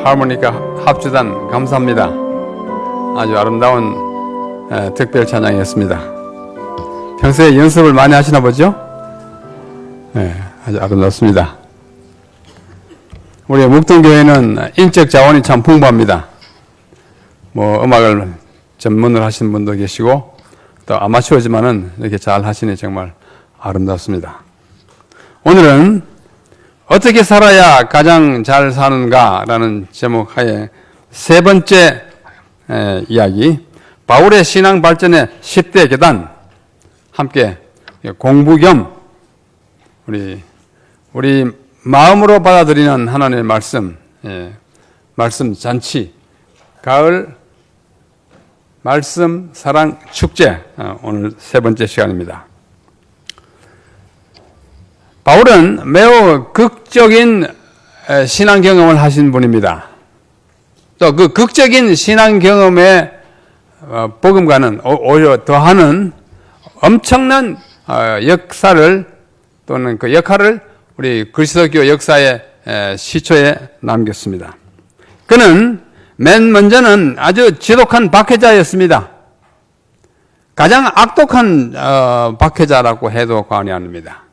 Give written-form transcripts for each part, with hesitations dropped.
하모니카 합주단 감사합니다. 아주 아름다운 특별 찬양이었습니다. 평소에 연습을 많이 하시나 보죠? 아주 아름답습니다. 우리 목동교회는 인적 자원이 참 풍부합니다. 음악을 전문으로 하시는 분도 계시고 또 아마추어지만은 이렇게 잘 하시니 정말 아름답습니다. 오늘은 어떻게 살아야 가장 잘 사는가라는 제목 하에 세 번째 이야기, 바울의 신앙 발전의 10대 계단, 함께 공부 겸 우리 마음으로 받아들이는 하나님의 말씀, 말씀 잔치, 가을 말씀 사랑 축제, 오늘 세 번째 시간입니다. 바울은 매우 극적인 신앙 경험을 하신 분입니다. 또 그 극적인 신앙 경험에 복음과는 오히려 더하는 엄청난 역사를 또는 그 역할을 우리 그리스도교 역사의 시초에 남겼습니다. 그는 맨 먼저는 아주 지독한 박해자였습니다. 가장 악독한 박해자라고 해도 과언이 아닙니다.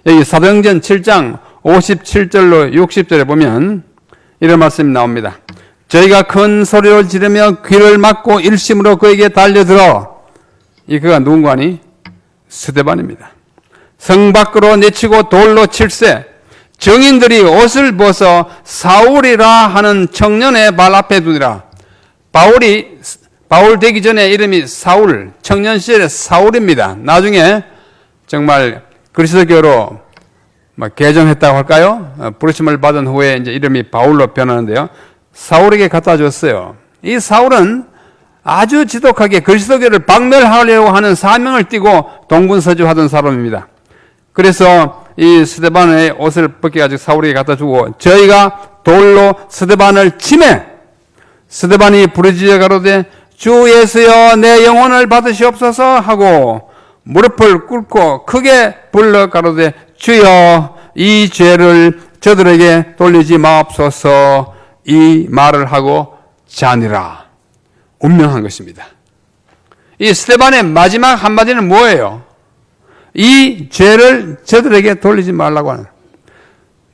여기 사도행전 7장 57절로 60절에 보면 이런 말씀이 나옵니다. 저희가 큰 소리를 지르며 귀를 막고 일심으로 그에게 달려들어, 그가 누군가니? 스데반입니다. 성 밖으로 내치고 돌로 칠세, 정인들이 옷을 벗어 사울이라 하는 청년의 발 앞에 두니라. 바울 되기 전에 이름이 사울, 청년 시절의 사울입니다. 나중에 정말 그리스도교로 개정했다고 할까요? 부르심을 받은 후에 이제 이름이 바울로 변하는데요. 사울에게 갖다 줬어요. 이 사울은 아주 지독하게 그리스도교를 박멸하려고 하는 사명을 띠고 동분서주하던 사람입니다. 그래서 이 스데반의 옷을 벗겨가지고 사울에게 갖다 주고, 저희가 돌로 스데반을 치매 스데반이 부르짖어 가로되 주 예수여 내 영혼을 받으시옵소서 하고 무릎을 꿇고 크게 불러 가로되 주여 이 죄를 저들에게 돌리지 마옵소서, 이 말을 하고 자니라. 운명한 것입니다. 이 스데반의 마지막 한마디는 뭐예요? 이 죄를 저들에게 돌리지 말라고 하는,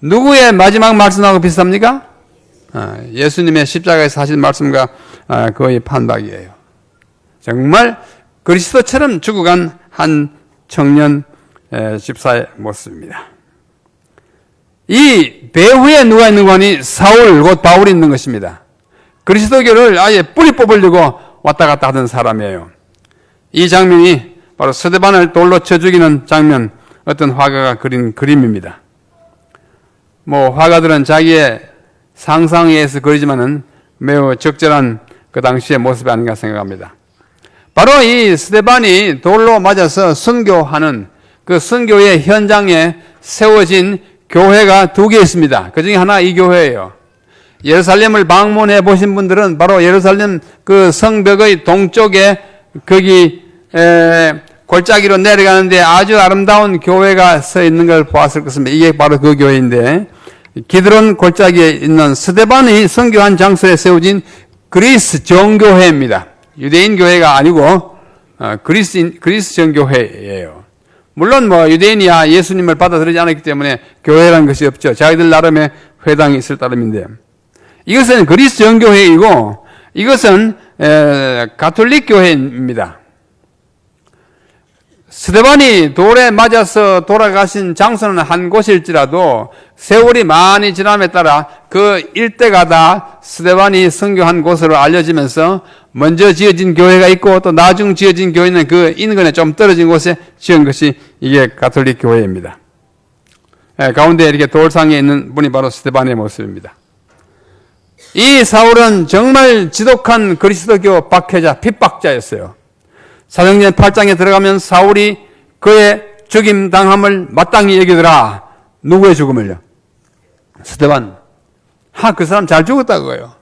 누구의 마지막 말씀하고 비슷합니까? 예수님의 십자가에서 하신 말씀과 거의 판박이에요. 정말 그리스도처럼 죽어간 한 청년 집사의 모습입니다. 이 배후에 누가 있는 거니? 사울, 곧 바울이 있는 것입니다. 그리스도교를 아예 뿌리 뽑으려고 왔다 갔다 하던 사람이에요. 이 장면이 바로 스데반을 돌로 쳐 죽이는 장면, 어떤 화가가 그린 그림입니다. 화가들은 자기의 상상에 의해서 그리지만은 매우 적절한 그 당시의 모습이 아닌가 생각합니다. 바로 이 스데반이 돌로 맞아서 순교하는 그 순교의 현장에 세워진 교회가 두 개 있습니다. 그 중에 하나 이 교회예요. 예루살렘을 방문해 보신 분들은 바로 예루살렘 그 성벽의 동쪽에 거기 골짜기로 내려가는데 아주 아름다운 교회가 서 있는 걸 보았을 것입니다. 이게 바로 그 교회인데, 기드론 골짜기에 있는 스데반이 선교한 장소에 세워진 그리스 정교회입니다. 유대인 교회가 아니고 그리스 정교회예요. 물론 유대인이야 예수님을 받아들이지 않았기 때문에 교회라는 것이 없죠. 자기들 나름의 회당이 있을 따름인데, 이것은 그리스 정교회이고 이것은 가톨릭 교회입니다. 스데반이 돌에 맞아서 돌아가신 장소는 한 곳일지라도 세월이 많이 지남에 따라 그 일대가 다 스데반이 선교한 곳으로 알려지면서 먼저 지어진 교회가 있고 또 나중 지어진 교회는 그 인근에 좀 떨어진 곳에 지은 것이 이게 가톨릭 교회입니다. 가운데 이렇게 돌상에 있는 분이 바로 스데반의 모습입니다. 이 사울은 정말 지독한 그리스도교 박해자, 핍박자였어요. 사도행전 8장에 들어가면 사울이 그의 죽임 당함을 마땅히 여기더라. 누구의 죽음을요? 스데반. 그 사람 잘 죽었다 그거예요.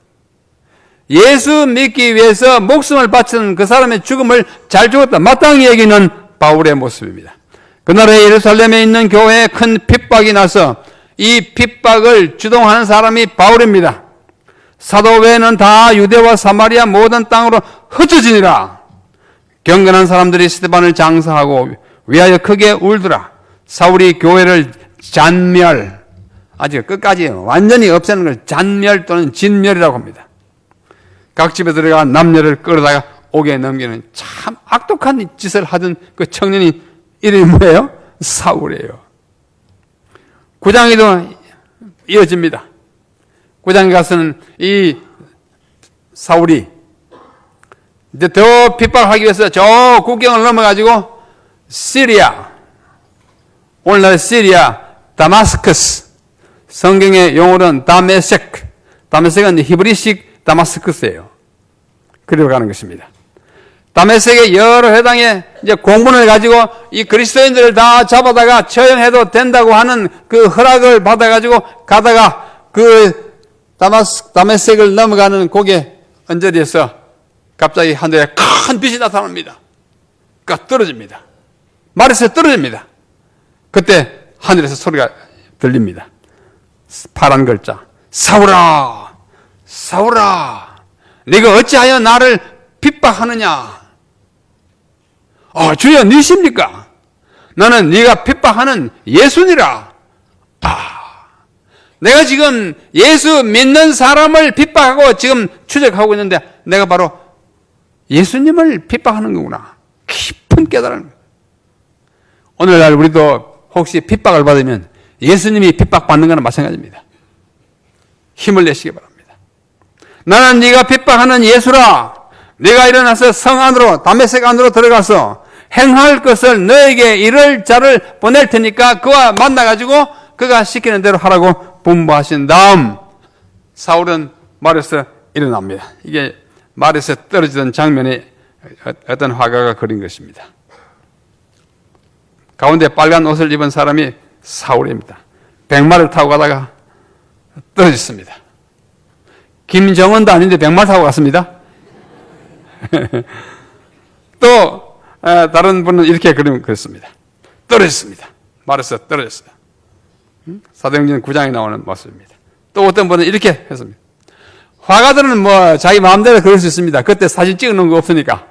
예수 믿기 위해서 목숨을 바치는 그 사람의 죽음을 잘 죽었다, 마땅히 여기는 바울의 모습입니다. 그날에 예루살렘에 있는 교회에 큰 핍박이 나서 이 핍박을 주동하는 사람이 바울입니다. 사도 외에는 다 유대와 사마리아 모든 땅으로 흩어지니라. 경건한 사람들이 스데반을 장사하고 위하여 크게 울더라. 사울이 교회를 잔멸, 아주 끝까지 완전히 없애는 걸 잔멸 또는 진멸이라고 합니다. 각 집에 들어가 남녀를 끌어다가 옥에 넘기는 참 악독한 짓을 하던 그 청년이 이름이 뭐예요? 사울이에요. 9장에도 이어집니다. 9장에 가서는 이 사울이 이제 더 핍박하기 위해서 저 국경을 넘어가지고 시리아, 오늘날 시리아 다마스커스, 성경의 용어로는 다메섹은 히브리식 다마스커스예요. 그리로 가는 것입니다. 다메섹의 여러 회당에 이제 공문을 가지고 이 그리스도인들을 다 잡아다가 처형해도 된다고 하는 그 허락을 받아가지고 가다가 그 다메섹을 넘어가는 고개 언저리에서 갑자기 하늘에 큰 빛이 나타납니다. 그러니까 떨어집니다. 말에서 떨어집니다. 그때 하늘에서 소리가 들립니다. 파란 글자, 사울아, 사울아, 네가 어찌하여 나를 핍박하느냐? 주여, 니십니까? 나는 네가 핍박하는 예수니라. 내가 지금 예수 믿는 사람을 핍박하고 지금 추적하고 있는데 내가 바로 예수님을 핍박하는 거구나. 깊은 깨달음. 오늘날 우리도 혹시 핍박을 받으면 예수님이 핍박받는 거나 마찬가지입니다. 힘을 내시기 바랍니다. 나는 네가 핍박하는 예수라. 네가 일어나서 성 안으로, 다메섹 안으로 들어가서 행할 것을 너에게 이를 자를 보낼 테니까 그와 만나가지고 그가 시키는 대로 하라고 분부하신 다음 사울은 말에서 일어납니다. 이게 말에서 떨어지던 장면에 어떤 화가가 그린 것입니다. 가운데 빨간 옷을 입은 사람이 사울입니다. 백마를 타고 가다가 떨어졌습니다. 김정은도 아닌데 백마 타고 갔습니다. 또 다른 분은 이렇게 그렸습니다. 떨어졌습니다. 말에서 떨어졌어요. 사도행전 9장에 나오는 모습입니다. 또 어떤 분은 이렇게 했습니다. 화가들은 뭐 자기 마음대로 그릴 수 있습니다. 그때 사진 찍어놓은 거 없으니까.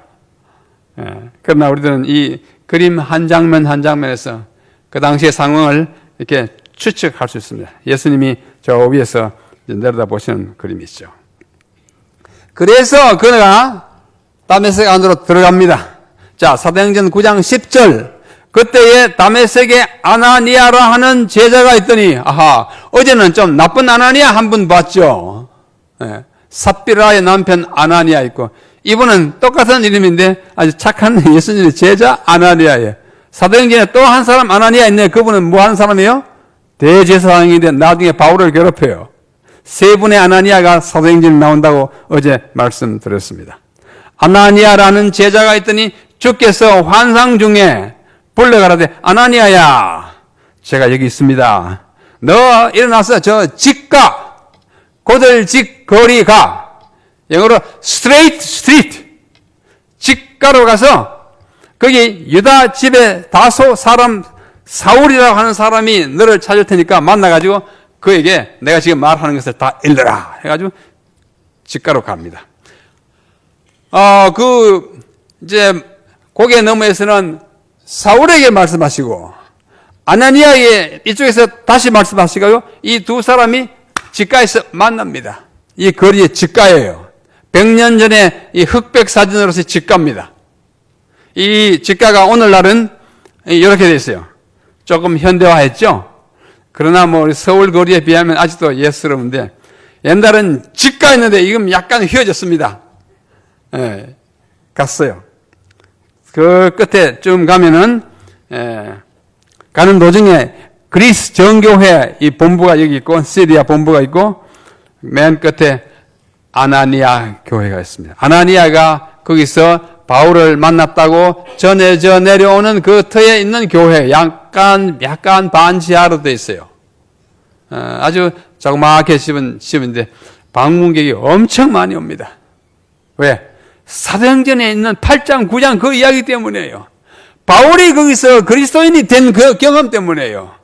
그러나 우리들은 이 그림 한 장면 한 장면에서 그 당시의 상황을 이렇게 추측할 수 있습니다. 예수님이 저 위에서 내려다보시는 그림이죠. 그래서 그가 다메섹 안으로 들어갑니다. 자, 사도행전 9장 10절. 그때에 다메섹에 아나니아라 하는 제자가 있더니, 어제는 좀 나쁜 아나니아 한 분 봤죠. 삽비라의 남편 아나니아 있고, 이분은 똑같은 이름인데 아주 착한 예수님의 제자 아나니아예요. 사도행전에 또 한 사람 아나니아 있네. 그분은 뭐 하는 사람이에요? 대제사장인데 나중에 바울을 괴롭혀요. 세 분의 아나니아가 사도행전에 나온다고 어제 말씀드렸습니다. 아나니아라는 제자가 있더니 주께서 환상 중에 불러가라되, 아나니아야, 제가 여기 있습니다. 너 일어나서 저 직가, 고들직 거리 가. 영어로 straight street. 직가로 가서 거기 유다 집에 다소 사람, 사울이라고 하는 사람이 너를 찾을 테니까 만나가지고 그에게 내가 지금 말하는 것을 다 일러라 해가지고 직가로 갑니다. 이제 고개 너머에서는 사울에게 말씀하시고 아나니아에게 이쪽에서 다시 말씀하시고요. 이 두 사람이 직가에서 만납니다. 이 거리의 직가예요. 100년 전에 이 흑백 사진으로서의 직가입니다. 이 직가가 오늘날은 이렇게 되어 있어요. 조금 현대화했죠. 그러나 뭐 서울 거리에 비하면 아직도 옛스러운데 옛날은 직가였는데 지금 약간 휘어졌습니다. 갔어요. 그 끝에 좀 가면은 가는 도중에 그리스 정교회 이 본부가 여기 있고 시리아 본부가 있고 맨 끝에 아나니아 교회가 있습니다. 아나니아가 거기서 바울을 만났다고 전해져 내려오는 그 터에 있는 교회 약간 반지하로 돼 있어요. 아주 조그맣게 집인데 방문객이 엄청 많이 옵니다. 왜? 사도행전에 있는 8장, 9장 그 이야기 때문이에요. 바울이 거기서 그리스도인이 된 그 경험 때문이에요.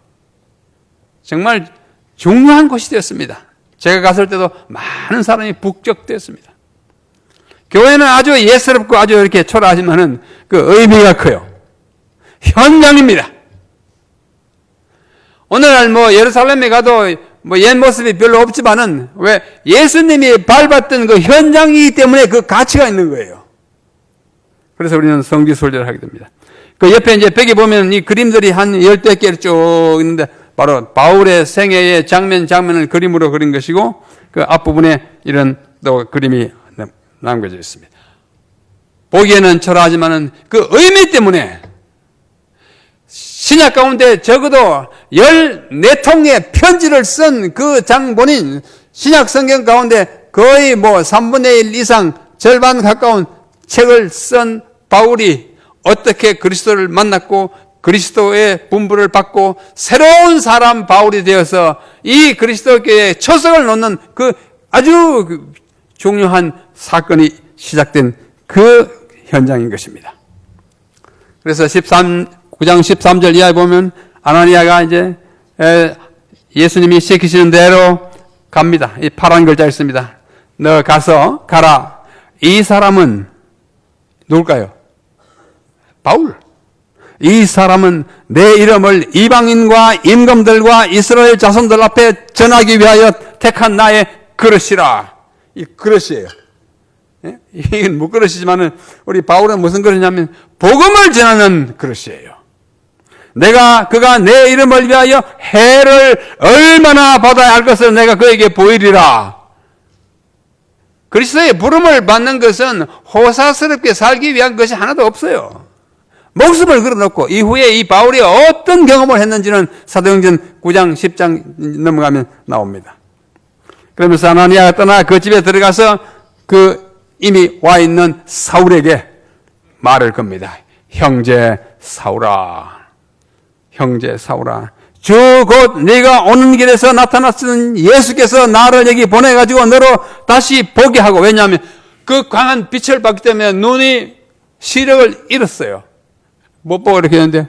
정말 중요한 곳이 되었습니다. 제가 갔을 때도 많은 사람이 북적대었습니다. 교회는 아주 예스럽고 아주 이렇게 초라하지만은 그 의미가 커요. 현장입니다. 오늘날 뭐 예루살렘에 가도 뭐 옛 모습이 별로 없지만은 왜 예수님이 밟았던 그 현장이기 때문에 그 가치가 있는 거예요. 그래서 우리는 성지순례를 하게 됩니다. 그 옆에 이제 벽에 보면 이 그림들이 한 10개 쭉 있는데 바로 바울의 생애의 장면을 그림으로 그린 것이고 그 앞부분에 이런 또 그림이 남겨져 있습니다. 보기에는 초라하지만은 그 의미 때문에 신약 가운데 적어도 14통의 편지를 쓴 그 장본인 신약 성경 가운데 거의 뭐 3분의 1 이상 절반 가까운 책을 쓴 바울이 어떻게 그리스도를 만났고 그리스도의 분부를 받고 새로운 사람 바울이 되어서 이 그리스도교의 초석을 놓는 그 아주 중요한 사건이 시작된 그 현장인 것입니다. 그래서 9장 13절 이하에 보면 아나니아가 이제 예수님이 시키시는 대로 갑니다. 이 파란 글자 있습니다. 너 가라. 이 사람은 누굴까요? 바울. 이 사람은 내 이름을 이방인과 임금들과 이스라엘 자손들 앞에 전하기 위하여 택한 나의 그릇이라. 이 그릇이에요. 예? 이건 무그릇이지만은 우리 바울은 무슨 그릇이냐면 복음을 전하는 그릇이에요. 그가 내 이름을 위하여 해를 얼마나 받아야 할 것을 내가 그에게 보이리라. 그리스도의 부름을 받는 것은 호사스럽게 살기 위한 것이 하나도 없어요. 목숨을 걸어놓고 이후에 이 바울이 어떤 경험을 했는지는 사도행전 9장 10장 넘어가면 나옵니다. 그러면서 아나니아가 떠나 그 집에 들어가서 그 이미 와 있는 사울에게 말을 겁니다. 형제 사울아, 주 곧 네가 오는 길에서 나타났던 예수께서 나를 여기 보내가지고 너로 다시 보게 하고, 왜냐하면 그 강한 빛을 받기 때문에 눈이 시력을 잃었어요. 못 보고 이렇게 했는데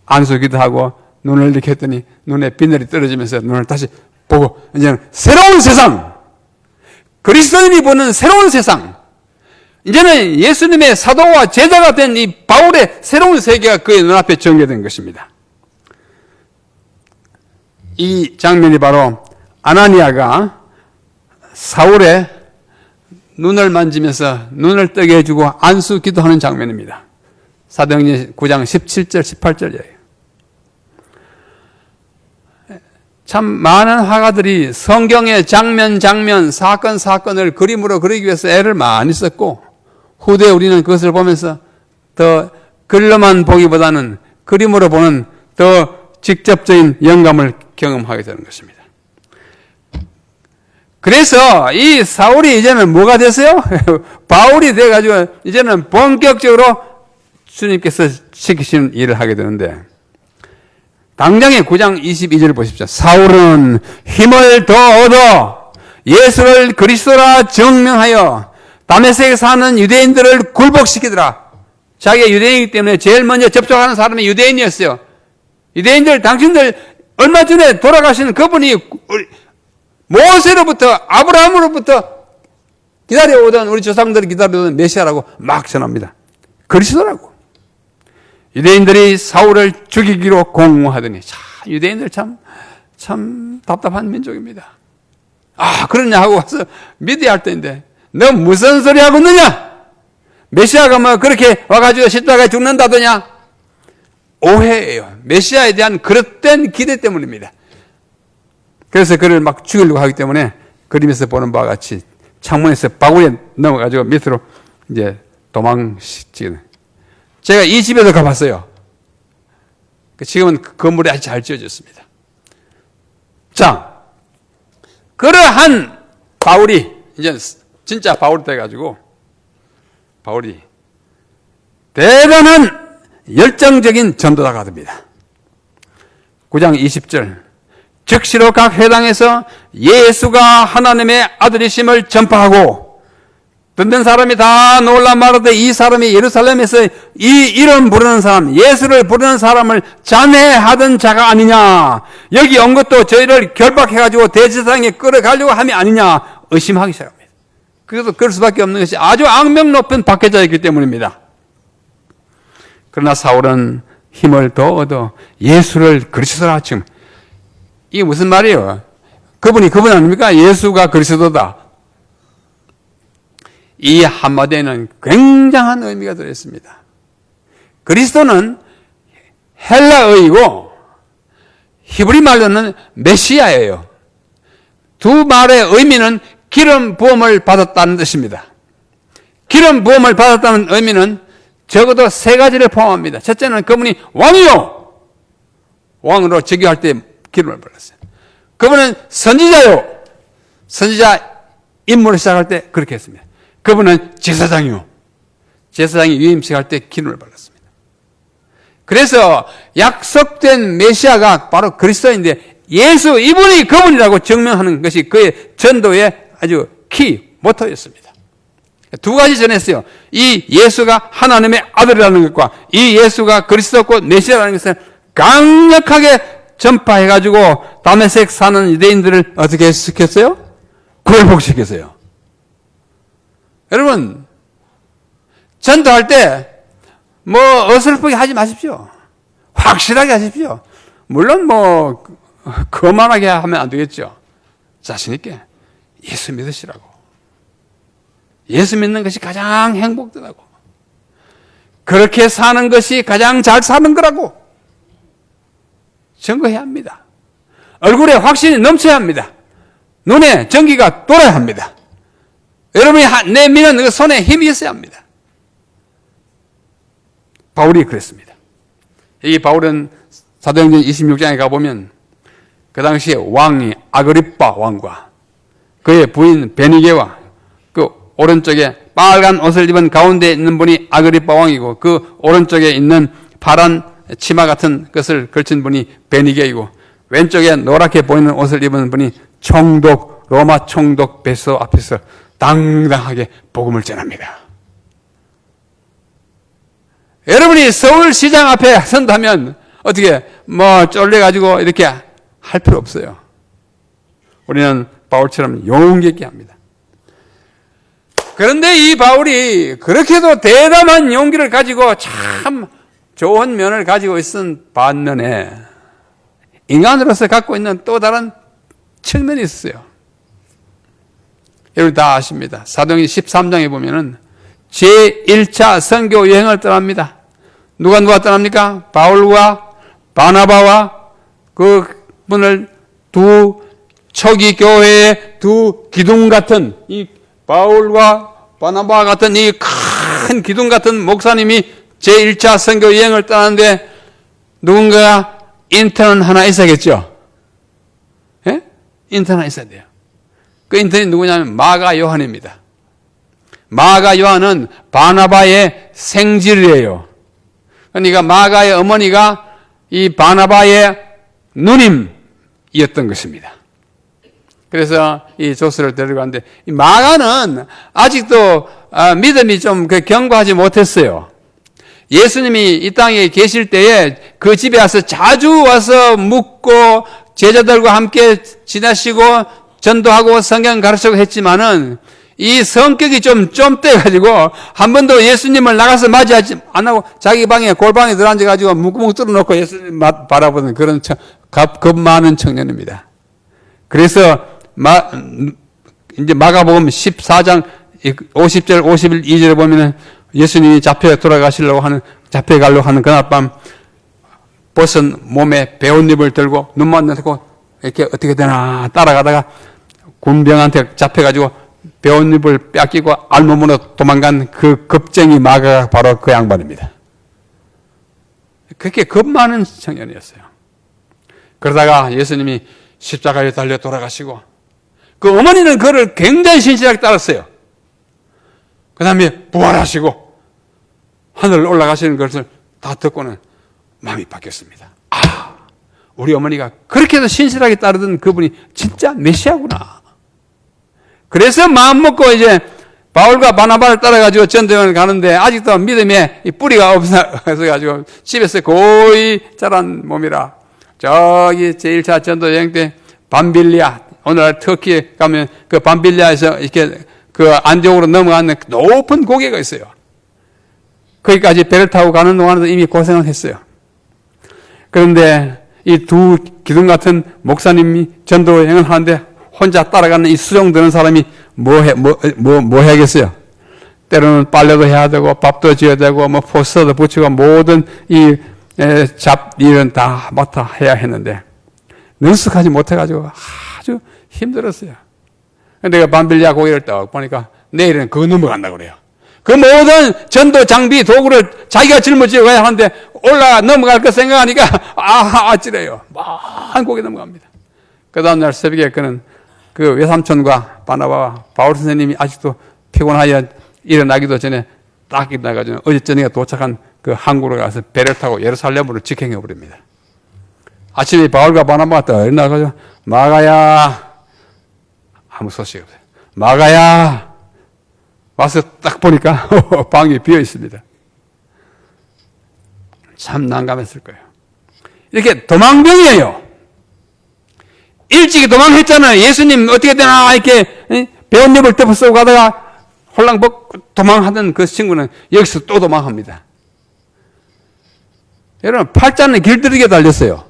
안수기도 하고 눈을 이렇게 했더니 눈에 비늘이 떨어지면서 눈을 다시 보고, 이제는 새로운 세상, 그리스도인이 보는 새로운 세상, 이제는 예수님의 사도와 제자가 된 이 바울의 새로운 세계가 그의 눈앞에 전개된 것입니다. 이 장면이 바로 아나니아가 사울의 눈을 만지면서 눈을 뜨게 해주고 안수 기도하는 장면입니다. 사도행전 9장 17절 18절이에요. 참 많은 화가들이 성경의 장면 사건을 그림으로 그리기 위해서 애를 많이 썼고, 후대에 우리는 그것을 보면서 더 글로만 보기보다는 그림으로 보는 더 직접적인 영감을 경험하게 되는 것입니다. 그래서 이 사울이 이제는 뭐가 됐어요? 바울이 돼가지고 이제는 본격적으로 주님께서 시키시는 일을 하게 되는데, 당장에 9장 22절 보십시오. 사울은 힘을 더 얻어 예수를 그리스도라 증명하여 다메섹에 사는 유대인들을 굴복시키더라. 자기가 유대인이기 때문에 제일 먼저 접촉하는 사람이 유대인이었어요. 유대인들, 당신들 얼마 전에 돌아가신 그분이 모세로부터 아브라함으로부터 기다려오던, 우리 조상들이 기다려오던 메시아라고 막 전합니다. 그리스도라고. 유대인들이 사울을 죽이기로 공모하더니, 유대인들 참 답답한 민족입니다. 그러냐 하고 와서 믿어야 할 때인데, 너 무슨 소리 하고 있느냐? 메시아가 뭐 그렇게 와가지고 십자가에 죽는다더냐? 오해예요. 메시아에 대한 그릇된 기대 때문입니다. 그래서 그를 막 죽이려고 하기 때문에 그림에서 보는 바와 같이 창문에서 바구니에 넘어가지고 밑으로 이제 도망치는. 제가 이 집에도 가봤어요. 지금은 그 건물이 아주 잘 지어졌습니다. 자, 그러한 바울이 이제 진짜 바울이 돼가지고, 바울이 대단한 열정적인 전도자가 됩니다. 9장 20절. 즉시로 각 회당에서 예수가 하나님의 아들이심을 전파하고 듣는 사람이 다 놀라 말하되 이 사람이 예루살렘에서 이 이름 부르는 사람, 예수를 부르는 사람을 잔해하던 자가 아니냐. 여기 온 것도 저희를 결박해가지고 대제사장에 끌어가려고 함이 아니냐. 의심하기 시작합니다. 그래서 그럴 수밖에 없는 것이 아주 악명 높은 박해자였기 때문입니다. 그러나 사울은 힘을 더 얻어 예수를 그리스도라 지금. 이게 무슨 말이에요? 그분 아닙니까? 예수가 그리스도다. 이 한마디에는 굉장한 의미가 들어있습니다. 그리스도는 헬라어이고 히브리 말로는 메시아예요. 두 말의 의미는 기름 부음을 받았다는 뜻입니다. 기름 부음을 받았다는 의미는 적어도 세 가지를 포함합니다. 첫째는 그분이 왕이요. 왕으로 즉위할 때 기름을 발랐어요. 그분은 선지자요. 선지자 임무를 시작할 때 그렇게 했습니다. 그분은 제사장이요. 제사장이 위임식할 때 기름을 발랐습니다. 그래서 약속된 메시아가 바로 그리스도인데 예수 이분이 그분이라고 증명하는 것이 그의 전도의 아주 키 모토였습니다. 두 가지 전했어요. 이 예수가 하나님의 아들이라는 것과 이 예수가 그리스도고 메시아라는 것을 강력하게 전파해가지고 다메섹 사는 유대인들을 어떻게 시켰어요? 굴복시켰어요. 여러분, 전도할 때 뭐 어설프게 하지 마십시오. 확실하게 하십시오. 물론 뭐 거만하게 하면 안 되겠죠. 자신 있게 예수 믿으시라고. 예수 믿는 것이 가장 행복하다고. 그렇게 사는 것이 가장 잘 사는 거라고 증거해야 합니다. 얼굴에 확신이 넘쳐야 합니다. 눈에 전기가 돌아야 합니다. 여러분이 내미는 그 손에 힘이 있어야 합니다. 바울이 그랬습니다. 이 바울은 사도행전 26장에 가보면 그 당시에 왕이 아그리빠 왕과 그의 부인 베니게와 그 오른쪽에 빨간 옷을 입은 가운데 있는 분이 아그리빠 왕이고 그 오른쪽에 있는 파란 치마 같은 것을 걸친 분이 베니게이고 왼쪽에 노랗게 보이는 옷을 입은 분이 총독, 로마 총독 베소 앞에서 당당하게 복음을 전합니다. 여러분이 서울시장 앞에 선다면 어떻게 뭐 쫄려가지고 이렇게 할 필요 없어요. 우리는 바울처럼 용기 있게 합니다. 그런데 이 바울이 그렇게도 대담한 용기를 가지고 참 좋은 면을 가지고 있은 반면에 인간으로서 갖고 있는 또 다른 측면이 있어요. 여러분 다 아십니다. 사도행전 13장에 보면은 제1차 선교 여행을 떠납니다. 누가 떠납니까? 바울과 바나바와 그분을 두 초기 교회의 두 기둥 같은 이 바울과 바나바 같은 이 큰 기둥 같은 목사님이 제1차 선교 여행을 떠나는데 누군가 인턴 하나 있어야겠죠? 예? 인턴 하나 있어야 돼요. 그 인턴이 누구냐면 마가 요한입니다. 마가 요한은 바나바의 생질이에요. 그러니까 마가의 어머니가 이 바나바의 누님이었던 것입니다. 그래서 이 조스를 데려가는데 이 마가는 아직도 믿음이 좀 견고하지 못했어요. 예수님이 이 땅에 계실 때에 그 집에 와서 자주 와서 묵고 제자들과 함께 지내시고 전도하고 성경 가르치고 했지만은 이 성격이 좀 떼가지고 한 번도 예수님을 나가서 맞이하지 안 하고 자기 방에 골방에 들어앉아가지고 문구멍 뚫어놓고 예수님 바라보는 그런 겁 많은 청년입니다. 그래서 이제 마가복음 14장 50절 52절에 보면은 예수님이 잡혀가려고 하는 그날 밤 벗은 몸에 배옷잎을 들고 눈만 넣고 이렇게 어떻게 되나 따라가다가 군병한테 잡혀가지고 배옷잎을 뺏기고 알몸으로 도망간 그 겁쟁이 마가가 바로 그 양반입니다. 그렇게 겁 많은 청년이었어요. 그러다가 예수님이 십자가에 달려 돌아가시고 그 어머니는 그를 굉장히 신실하게 따랐어요. 그 다음에 부활하시고 하늘 올라가시는 것을 다 듣고는 마음이 바뀌었습니다. 아, 우리 어머니가 그렇게도 신실하게 따르던 그분이 진짜 메시아구나. 그래서 마음 먹고 이제 바울과 바나바를 따라가지고 전도여행을 가는데 아직도 믿음에 이 뿌리가 없어가지고 집에서 거의 자란 몸이라 저기 제1차 전도여행 때 밤빌리아, 오늘날 터키에 가면 그 밤빌리아에서 이렇게 그 안디옥으로 넘어가는 높은 고개가 있어요. 거기까지 배를 타고 가는 동안에도 이미 고생을 했어요. 그런데 이 두 기둥 같은 목사님이 전도 여행을 하는데 혼자 따라가는 이 수종 드는 사람이 뭐 해야겠어요? 때로는 빨래도 해야 되고, 밥도 지어야 되고, 뭐 포스터도 붙이고, 모든 일은 다 맡아 해야 했는데, 능숙하지 못해가지고 아주 힘들었어요. 내가 밤빌리아 고개를 딱 보니까 내일은 그거 넘어간다고 그래요. 그 모든 전도 장비, 도구를 자기가 짊어지고 가야 하는데 올라가 넘어갈 거 생각하니까 아찔해요. 만 고개 넘어갑니다. 그 다음날 새벽에 그는 그 외삼촌과 바나바와 바울 선생님이 아직도 피곤하여 일어나기도 전에 딱 일어나가지고 어제 저녁에 도착한 그 항구로 가서 배를 타고 예루살렘으로 직행해 버립니다. 아침에 바울과 바나바가 딱 일어나가지고 마가야, 아무 소식 없어요. 마가야, 와서 딱 보니까 방이 비어 있습니다. 참 난감했을 거예요. 이렇게 도망병이에요. 일찍이 도망했잖아요. 예수님 어떻게 되나 이렇게 배운 입을 덮어 쓰고 가다가 홀랑 도망하던 그 친구는 여기서 또 도망합니다. 여러분 팔자는 길들이게 달렸어요.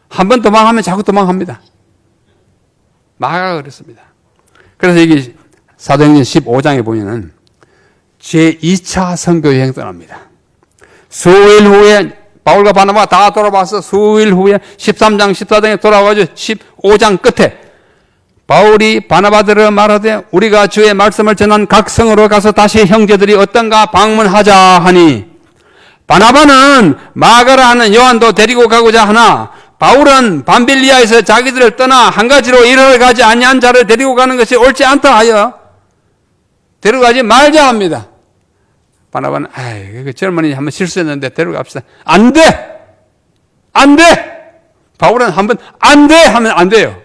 한번 도망하면 자꾸 도망합니다. 마가가 그랬습니다. 그래서 여기 사도행전 15장에 보면은 제2차 선교 여행 떠납니다. 수일 후에 바울과 바나바가 다 돌아와서 수일 후에 13장 14장에 돌아와서 15장 끝에 바울이 바나바들을 말하되 우리가 주의 말씀을 전한 각 성으로 가서 다시 형제들이 어떤가 방문하자 하니 바나바는 마가라 하는 요한도 데리고 가고자 하나 바울은 밤빌리아에서 자기들을 떠나 한 가지로 일하러 가지 아니한 자를 데리고 가는 것이 옳지 않다 하여 데려가지 말자 합니다. 바나바는 그 젊은이 한번 실수했는데 데려갑시다. 안 돼! 안 돼! 바울은 한번 안 돼! 하면 안 돼요.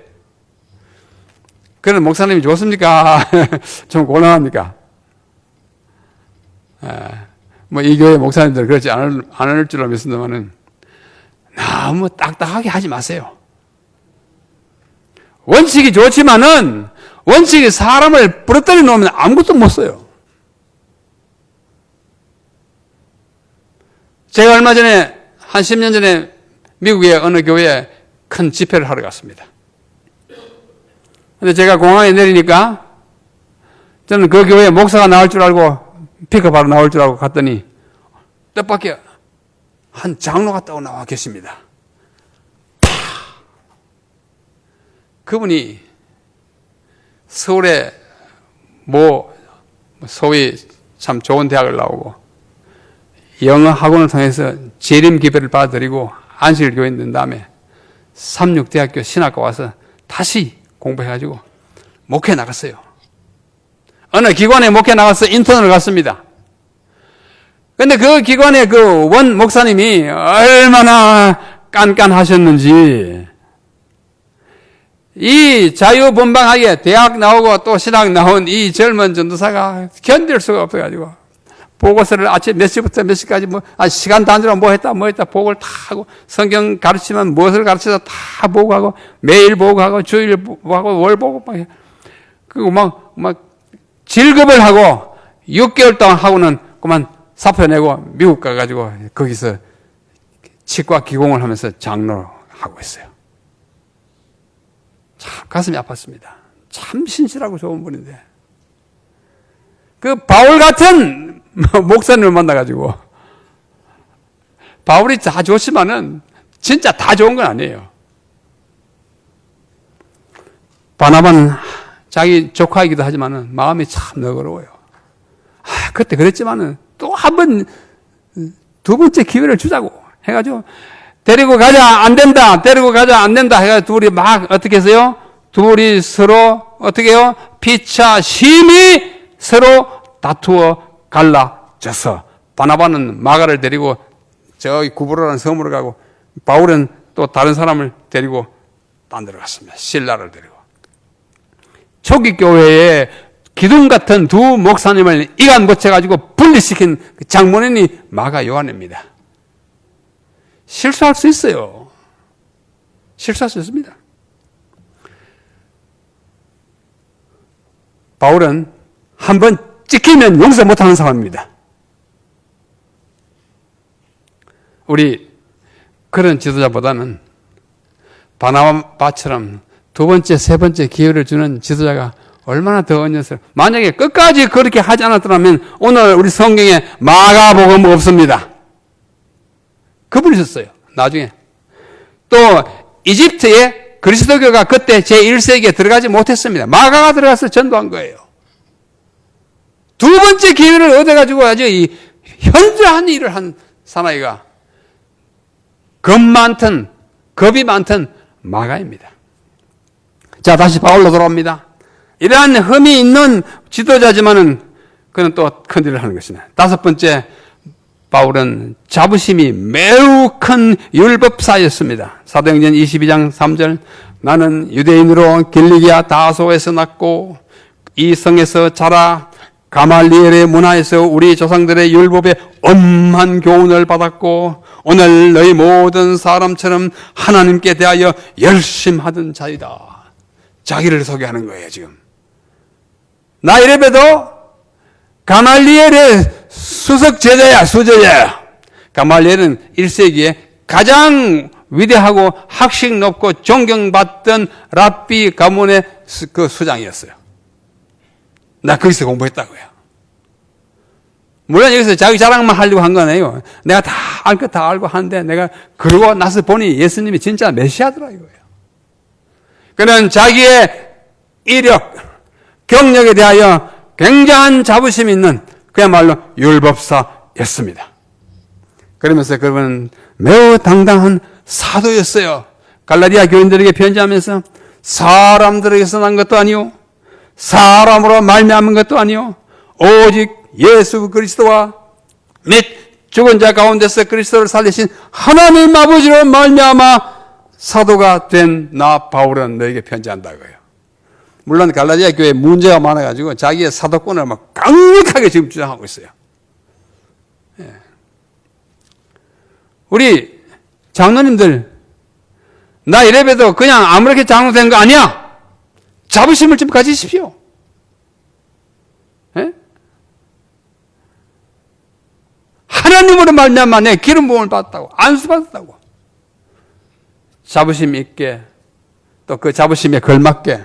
그런 목사님이 좋습니까? 좀 곤란합니까? 뭐 이 교회 목사님들 그렇지 않을 줄로 믿습니다만은 너무 딱딱하게 하지 마세요. 원칙이 좋지만은 원칙이 사람을 부러뜨려 놓으면 아무것도 못 써요. 제가 얼마 전에 한 10년 전에 미국의 어느 교회에 큰 집회를 하러 갔습니다. 근데 제가 공항에 내리니까 저는 그 교회에 목사가 나올 줄 알고 픽업하러 나올 줄 알고 갔더니 뜻밖의 한 장로가 따고 나와 계십니다. 그분이 서울에 소위 참 좋은 대학을 나오고 영어 학원을 통해서 재림 기별을 받아들이고 안식일교회에 있는 다음에 삼육대학교 신학과 와서 다시 공부해가지고 목회 나갔어요. 어느 기관에 목회 나가서 인턴을 갔습니다. 근데 그 기관의 그 원 목사님이 얼마나 깐깐하셨는지 이 자유분방하게 대학 나오고 또 신학 나온 이 젊은 전도사가 견딜 수가 없어가지고 보고서를 아침 몇 시부터 몇 시까지 시간 단위로 뭐 했다 보고를 다 하고 성경 가르치면 무엇을 가르쳐서 다 보고하고 매일 보고하고 주일 보고하고 월 보고 그리고 막 질급을 하고 6개월 동안 하고는 그만 사표 내고 미국 가가지고 거기서 치과 기공을 하면서 장로를 하고 있어요. 참 가슴이 아팠습니다. 참 신실하고 좋은 분인데 그 바울 같은 목사님을 만나가지고 바울이 다 좋지만은 진짜 다 좋은 건 아니에요. 바나바는 자기 조카이기도 하지만은 마음이 참 너그러워요. 그때 그랬지만은 또 한 번, 두 번째 기회를 주자고 해가지고, 데리고 가자, 안 된다, 데리고 가자, 안 된다 해가지고 둘이 막 어떻게 했어요? 둘이 서로 어떻게 해요? 피차 심히 서로 다투어 갈라져서, 바나바는 마가를 데리고 저기 구브로라는 섬으로 가고, 바울은 또 다른 사람을 데리고 딴 데로 갔습니다. 실라를 데리고. 초기 교회에 기둥 같은 두 목사님을 이간 고쳐가지고 분리시킨 그 장본인이 마가 요한입니다. 실수할 수 있어요. 실수할 수 있습니다. 바울은 한번 찍히면 용서 못하는 사람입니다. 우리 그런 지도자보다는 바나바처럼 두 번째, 세 번째 기회를 주는 지도자가 얼마나 더 언제스러워. 만약에 끝까지 그렇게 하지 않았더라면 오늘 우리 성경에 마가복음 없습니다. 그분이 있었어요. 나중에. 또 이집트에 그리스도교가 그때 제1세기에 들어가지 못했습니다. 마가가 들어가서 전도한 거예요. 두 번째 기회를 얻어가지고 아주 이 현저한 일을 한 사나이가 겁이 많던 마가입니다. 자, 다시 바울로 돌아옵니다. 이러한 흠이 있는 지도자지만은 그는 또 큰일을 하는 것이네. 다섯 번째, 바울은 자부심이 매우 큰 율법사였습니다. 사도행전 22장 3절, 나는 유대인으로 길리기아 다소에서 났고 이 성에서 자라 가말리엘의 문화에서 우리 조상들의 율법에 엄한 교훈을 받았고 오늘 너희 모든 사람처럼 하나님께 대하여 열심하던 자이다. 자기를 소개하는 거예요, 지금. 나 이래봬도 가말리엘의 수석 제자야, 수제자야. 가말리엘은 1세기에 가장 위대하고 학식 높고 존경받던 랍비 가문의 그 수장이었어요. 나 거기서 공부했다고요. 물론 여기서 자기 자랑만 하려고 한 건 아니에요. 내가 다 알 것 다 알고 하는데 내가 그러고 나서 보니 예수님이 진짜 메시아더라 이거예요. 그는 자기의 이력, 경력에 대하여 굉장한 자부심이 있는 그야말로 율법사였습니다. 그러면서 그분은 매우 당당한 사도였어요. 갈라디아 교인들에게 편지하면서 사람들에게서 난 것도 아니요 사람으로 말미암은 것도 아니요 오직 예수 그리스도와 및 죽은 자 가운데서 그리스도를 살리신 하나님 아버지로 말미암아 사도가 된 나 바울은 너에게 편지한다고요. 물론 갈라디아 교회에 문제가 많아가지고 자기의 사도권을 막 강력하게 지금 주장하고 있어요. 예. 우리 장로님들 나 이래봬도 그냥 아무렇게 장로된 거 아니야. 자부심을 좀 가지십시오. 예? 하나님으로 말미암아 내 기름 부음을 받았다고 안수 받았다고 자부심 있게 또 그 자부심에 걸맞게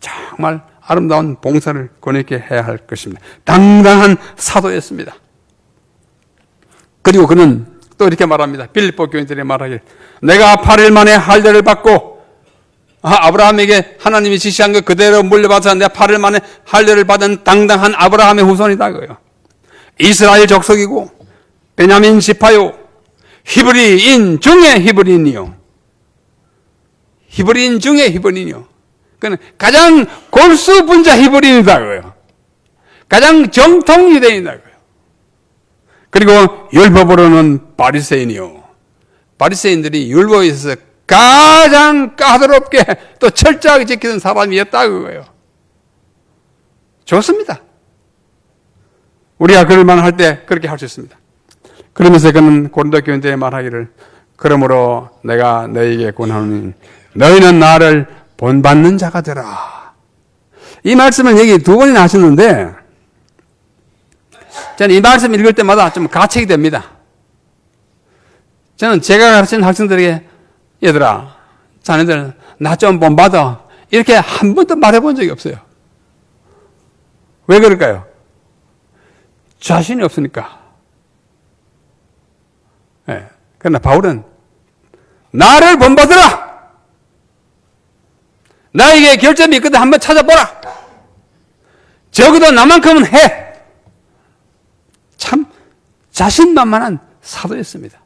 정말 아름다운 봉사를 권위있게 해야 할 것입니다. 당당한 사도였습니다. 그리고 그는 또 이렇게 말합니다. 빌립보 교인들이 말하길 내가 8일 만에 할례를 받고 아브라함에게 하나님이 지시한 것 그대로 물려받아서 내가 8일 만에 할례를 받은 당당한 아브라함의 후손이다 그요. 이스라엘 족속이고 베냐민 지파요 히브리인 중에 히브리인이요 히브리인 중에 히브리인이요. 그는 가장 골수 분자 히브리인이다고요. 가장 정통 유대인이다고요. 그리고 율법으로는 바리새인이요. 바리새인들이 율법에 있어서 가장 까다롭게 또 철저하게 지키는 사람이었다고요. 좋습니다. 우리가 그럴 만할 때 그렇게 할 수 있습니다. 그러면서 그는 고린도 교인들에게 말하기를 그러므로 내가 너희에게 권하노니 너희는 나를 본받는 자가 되라. 이 말씀을 여기 두 번이나 하셨는데 저는 이 말씀 읽을 때마다 좀 가책이 됩니다. 저는 제가 가르친 학생들에게 얘들아 자네들 나 좀 본받아 이렇게 한 번도 말해본 적이 없어요. 왜 그럴까요? 자신이 없으니까. 네. 그러나 바울은 나를 본받으라. 나에게 결점이 있거든 한번 찾아보라. 적어도 나만큼은 해. 참 자신만만한 사도였습니다.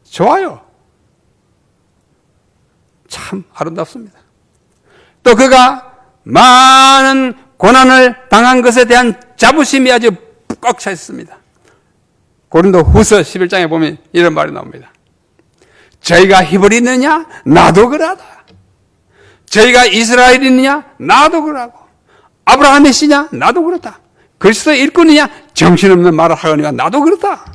좋아요. 참 아름답습니다. 또 그가 많은 고난을 당한 것에 대한 자부심이 아주 꽉 차 있습니다. 고린도 후서 11장에 보면 이런 말이 나옵니다. 저희가 히브리느냐? 나도 그러하다. 저희가 이스라엘이느냐? 나도 그러하고. 아브라함의 씨냐? 나도 그렇다. 그리스도의 일꾼이냐? 정신없는 말을 하거니와 나도 그렇다.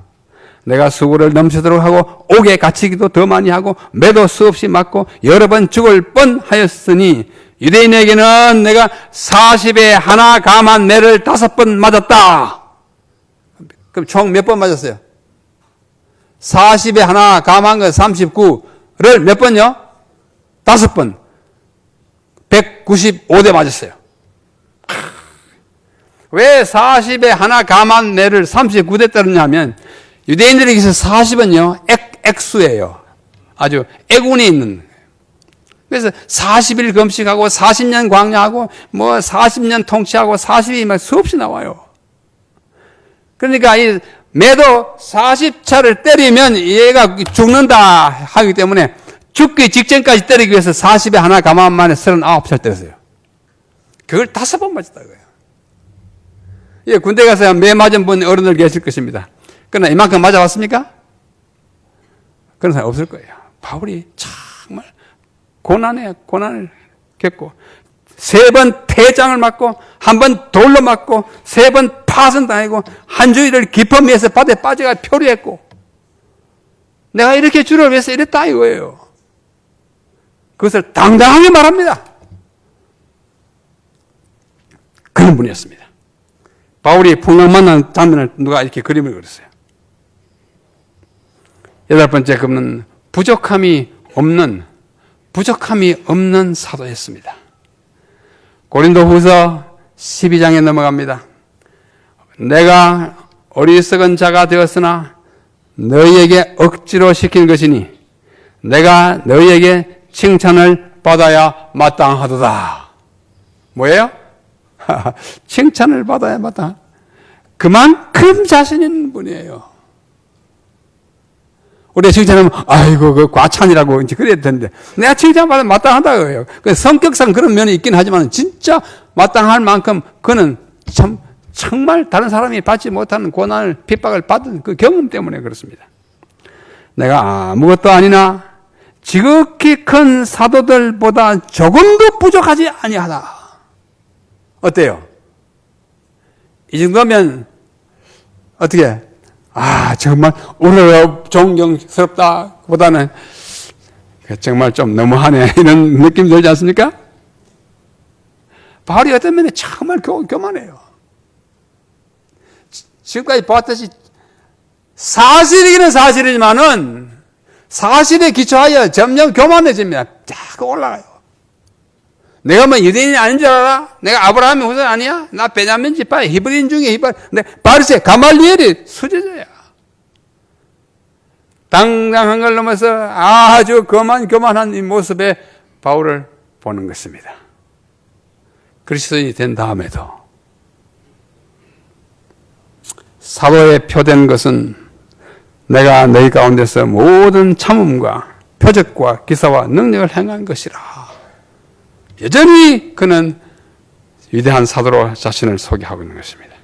내가 수고를 넘치도록 하고 옥에 갇히기도 더 많이 하고 매도 수없이 맞고 여러 번 죽을 뻔하였으니 유대인에게는 내가 40에 하나 감한 매를 5번 맞았다. 그럼 총 몇 번 맞았어요? 40에 하나 감한 거 39를 몇 번요? 5번. 195대 맞았어요. 왜 40에 하나 감한 매를 39대 때렸냐면 유대인들에게서 40은요, 액수예요. 아주 애군이 있는. 그래서 40일 금식하고 40년 광야하고 뭐 40년 통치하고 40이 막 수없이 나와요. 그러니까 이 매도 40차를 때리면 얘가 죽는다 하기 때문에 죽기 직전까지 때리기 위해서 40에 하나 감한 만에 39차 때렸어요. 그걸 5번 맞았다 그거예요. 예, 군대 가서 매 맞은 분 어른들 계실 것입니다. 그러나 이만큼 맞아봤습니까? 그런 사람 없을 거예요. 바울이 정말 고난을 겪고 3번 태장을 맞고 1번 돌로 맞고 3번 파선당하고 한 주일을 깊은 미에서 바다에 빠져가 표류했고 내가 이렇게 주를 위해서 이랬다 이거예요. 그것을 당당하게 말합니다. 그런 분이었습니다. 바울이 풍랑 만난 장면을 누가 이렇게 그림을 그렸어요. 8번째 그는 부족함이 없는 사도였습니다. 고린도후서 12장에 넘어갑니다. 내가 어리석은 자가 되었으나 너희에게 억지로 시킨 것이니 내가 너희에게 칭찬을 받아야 마땅하도다. 뭐예요? 칭찬을 받아야 마땅. 그만큼 자신 있는 분이에요. 우리가 칭찬하면 아이고 그 과찬이라고 이제 그래야 되는데 내가 칭찬받아 마땅하다 그래요. 성격상 그런 면이 있긴 하지만 진짜 마땅할 만큼 그는 정말 다른 사람이 받지 못하는 고난을 핍박을 받은 그 경험 때문에 그렇습니다. 내가 아무것도 아니나 지극히 큰 사도들보다 조금도 부족하지 아니하다. 어때요? 이 정도면 어떻게? 정말 오늘 존경스럽다 보다는 정말 좀 너무하네 이런 느낌 들지 않습니까? 바울이 어떤 면에 정말 교만해요. 지금까지 보았듯이 사실이기는 사실이지만은 사실에 기초하여 점점 교만해집니다. 자꾸 올라가요. 내가 뭐 유대인이 아닌 줄 알아? 내가 아브라함의 후손 아니야? 나 베냐민 지파 히브리인 중에 바리새 가말리엘이 수제자야. 당당한 걸 넘어서 아주 교만한 이 모습에 바울을 보는 것입니다. 그리스도인이 된 다음에도 사도에 표된 것은 내가 너희 가운데서 모든 참음과 표적과 기사와 능력을 행한 것이라. 여전히 그는 위대한 사도로 자신을 소개하고 있는 것입니다.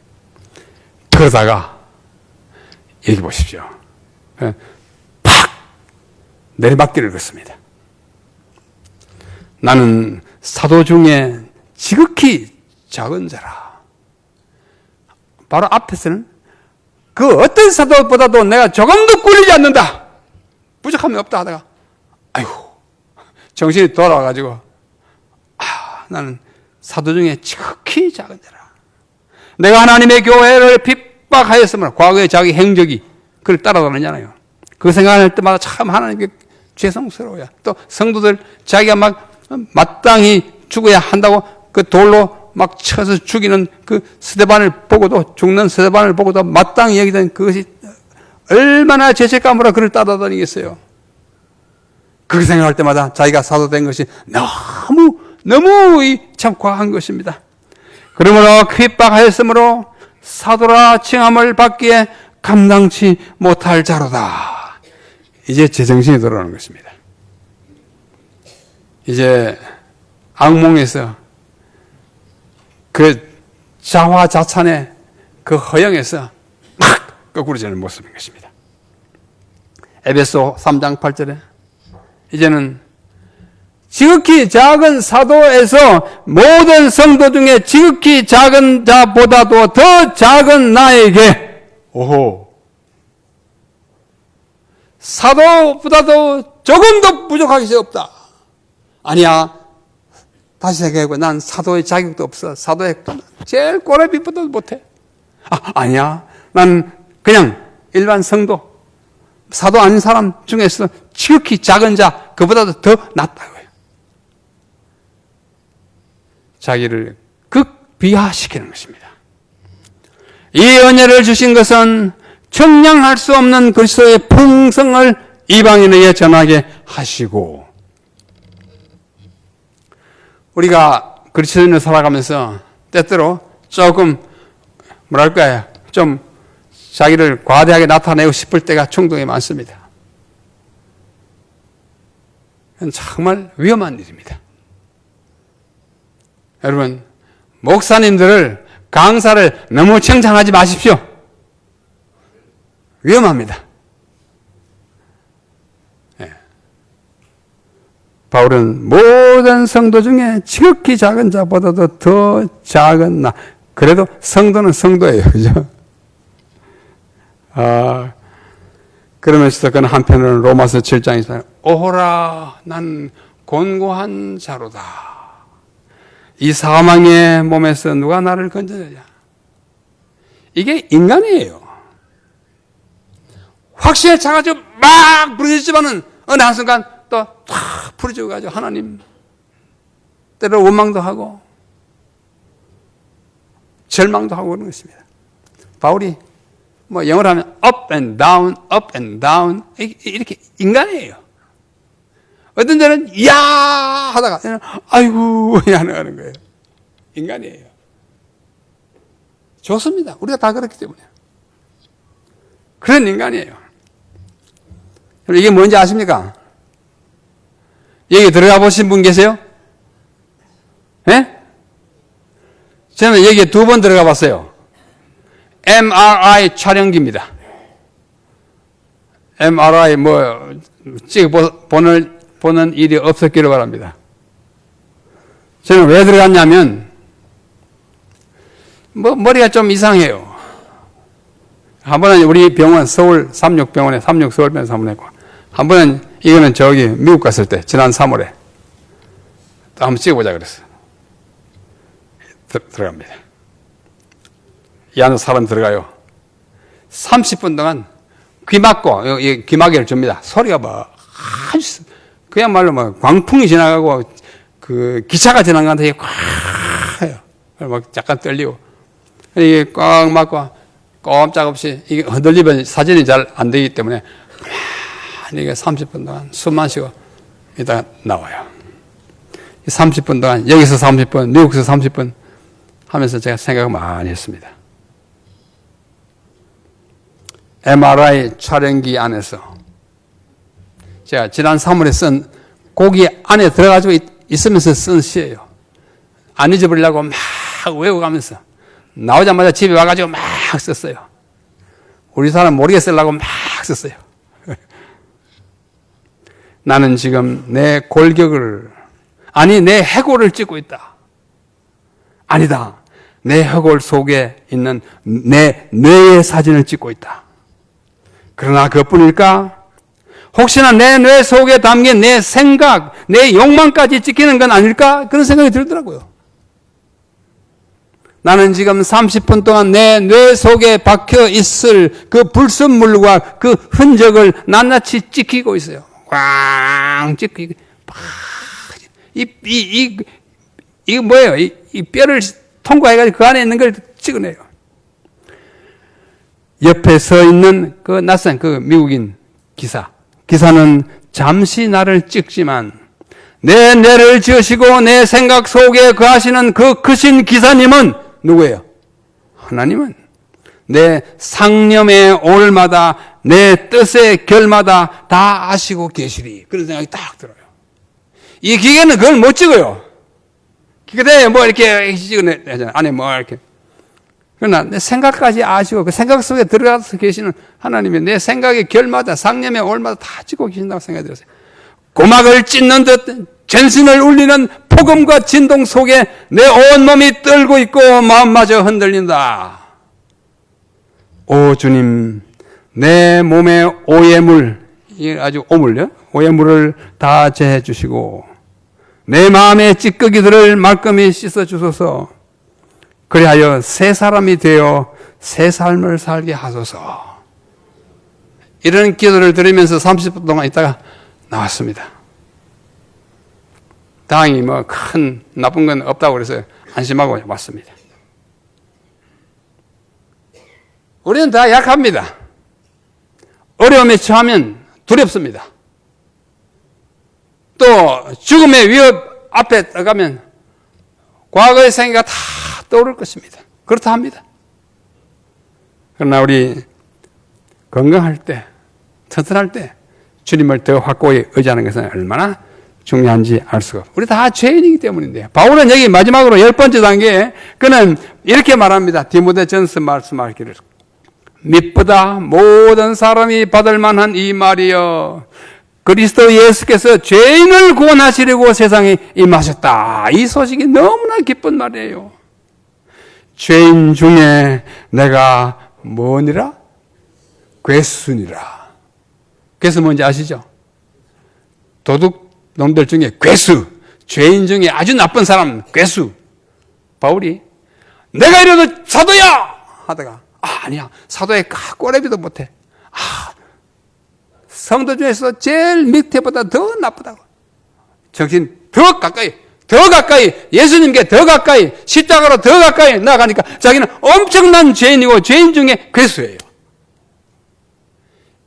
그러다가 여기 보십시오. 팍 내리막길을 걷습니다. 나는 사도 중에 지극히 작은 자라. 바로 앞에서는 그 어떤 사도보다도 내가 조금도 꿀리지 않는다. 부족함이 없다 하다가 아이고 정신이 돌아와가지고 나는 사도 중에 지극히 작은 자라. 내가 하나님의 교회를 핍박하였으므로 과거의 자기 행적이 그를 따라다니잖아요. 그 생각할 때마다 참 하나님께 죄송스러워요. 또 성도들 자기가 막 마땅히 죽어야 한다고 그 돌로 막 쳐서 죽이는 그 스데반을 보고도 죽는 스데반을 보고도 마땅히 여기던 그것이 얼마나 죄책감으로 그를 따라다니겠어요. 그 생각할 때마다 자기가 사도된 것이 너무 참 과한 것입니다. 그러므로 핍박하였으므로 사도라 칭함을 받기에 감당치 못할 자로다. 이제 제정신이 돌아오는 것입니다. 이제 악몽에서 그 자화자찬의 그 허영에서 막 거꾸로지는 모습인 것입니다. 에베소 3장 8절에 이제는 지극히 작은 사도에서 모든 성도 중에 지극히 작은 자보다도 더 작은 나에게, 오호, 사도보다도 조금도 부족한 것이 없다. 아니야, 다시 생각해보고 난 사도의 자격도 없어. 사도의 제일 꼬레비보다도 못해. 아니야, 난 그냥 일반 성도, 사도 아닌 사람 중에서 지극히 작은 자, 그보다도 더 낫다고요. 자기를 극비하시키는 것입니다. 이 은혜를 주신 것은 청량할 수 없는 그리스도의 풍성을 이방인에게 전하게 하시고, 우리가 그리스도인을 살아가면서 때때로 조금 뭐랄까요, 좀 자기를 과대하게 나타내고 싶을 때가 충동이 많습니다. 정말 위험한 일입니다. 여러분, 목사님들을, 강사를 너무 칭찬하지 마십시오. 위험합니다. 네. 바울은 모든 성도 중에 지극히 작은 자보다도 더 작은 나. 그래도 성도는 성도예요. 그죠? 그러면서도 그는 한편으로는 로마서 7장에서 오호라, 난 곤고한 자로다. 이 사망의 몸에서 누가 나를 건져내냐. 이게 인간이에요. 확신에 차가지고 막 부르짖지만은 어느 한순간 또 탁 부르짖어가지고 하나님, 때로 원망도 하고 절망도 하고 그러는 것입니다. 바울이 뭐 영어로 하면 up and down 이렇게 인간이에요. 어떤 때는 야 하다가 아이고 하는 거예요. 인간이에요. 좋습니다. 우리가 다 그렇기 때문에. 그런 인간이에요. 이게 뭔지 아십니까? 여기 들어가 보신 분 계세요? 예? 저는 여기에 2번 들어가 봤어요. MRI 촬영기입니다. MRI 보는 일이 없었기를 바랍니다. 저는 왜 들어갔냐면, 머리가 좀 이상해요. 한 번은 우리 병원, 서울 삼육병원에, 삼육서울병원에서 한번 했고, 한 번은 이거는 저기 미국 갔을 때, 지난 3월에. 또 한번 찍어보자 그랬어요. 들어갑니다. 이 안에 사람 들어가요. 30분 동안 귀 막고, 귀마개를 줍니다. 소리가 아주, 그야말로 광풍이 지나가고, 기차가 지나간 데 꽉 해요. 막 약간 떨리고. 이게 꽉 막고, 꼼짝없이, 이게 흔들리면 사진이 잘 안 되기 때문에, 이게 30분 동안 숨만 쉬고, 이따가 나와요. 30분 동안, 여기서 30분, 미국에서 30분 하면서 제가 생각을 많이 했습니다. MRI 촬영기 안에서 제가 지난 3월에 쓴 거기 안에 들어가지고 있으면서 쓴 시예요. 안 잊어버리려고 막 외워가면서 나오자마자 집에 와가지고 막 썼어요. 우리 사람 모르게 쓰려고 막 썼어요. 나는 지금 내 골격을, 아니 내 해골을 찍고 있다. 아니다. 내 해골 속에 있는 내 뇌의 사진을 찍고 있다. 그러나 그것뿐일까? 혹시나 내 뇌 속에 담긴 내 생각, 내 욕망까지 찍히는 건 아닐까? 그런 생각이 들더라고요. 나는 지금 30분 동안 내 뇌 속에 박혀 있을 그 불순물과 그 흔적을 낱낱이 찍히고 있어요. 꽝 찍히고. 이거 뭐예요? 이 뼈를 통과해가지고 그 안에 있는 걸 찍어내요. 옆에 서 있는 그 낯선 그 미국인 기사는 잠시 나를 찍지만 내 뇌를 지으시고 내 생각 속에 거하시는 그 크신 기사님은 누구예요? 하나님은 내 상념의 올마다 내 뜻의 결마다 다 아시고 계시리. 그런 생각이 딱 들어요. 이 기계는 그걸 못 찍어요. 기계에 뭐 이렇게 찍어내잖아요. 안에 뭐 이렇게. 그러나 내 생각까지 아시고 그 생각 속에 들어가서 계시는 하나님이 내 생각의 결마다 상념의 올마다 다 찍고 계신다고 생각이 들었어요. 고막을 찢는 듯 전신을 울리는 복음과 진동 속에 내 온몸이 떨고 있고 마음마저 흔들린다. 오 주님, 내 몸의 오해물, 이게 아주 오물요? 오해물을 다 제해 주시고 내 마음의 찌꺼기들을 말끔히 씻어 주소서. 그리하여 새 사람이 되어 새 삶을 살게 하소서. 이런 기도를 드리면서 30분 동안 있다가 나왔습니다. 다행히 뭐 큰 나쁜 건 없다고 그래서 안심하고 왔습니다. 우리는 다 약합니다. 어려움에 처하면 두렵습니다. 또 죽음의 위협 앞에 떠가면 과거의 생각이 다 떠오를 것입니다. 그렇다 합니다. 그러나 우리 건강할 때, 튼튼할 때 주님을 더 확고히 의지하는 것은 얼마나 중요한지 알 수가 없어요. 우리 다 죄인이기 때문인데요. 바울은 여기 마지막으로 10번째 단계에 그는 이렇게 말합니다. 디모데전서 말씀하기를 mit보다 모든 사람이 받을 만한 이 말이여 그리스도 예수께서 죄인을 구원하시려고 세상에 임하셨다. 이 소식이 너무나 기쁜 말이에요. 죄인 중에 내가 뭐니라? 괴수니라. 괴수 뭔지 아시죠? 도둑놈들 중에 괴수, 죄인 중에 아주 나쁜 사람 괴수. 바울이 내가 이래도 사도야 하다가 아니야, 사도의 꼬레비도 못해. 성도 중에서 제일 밑에보다 더 나쁘다고. 정신 더 가까이 예수님께 더 가까이 십자가로 더 가까이 나아가니까 자기는 엄청난 죄인이고 죄인 중에 괴수예요.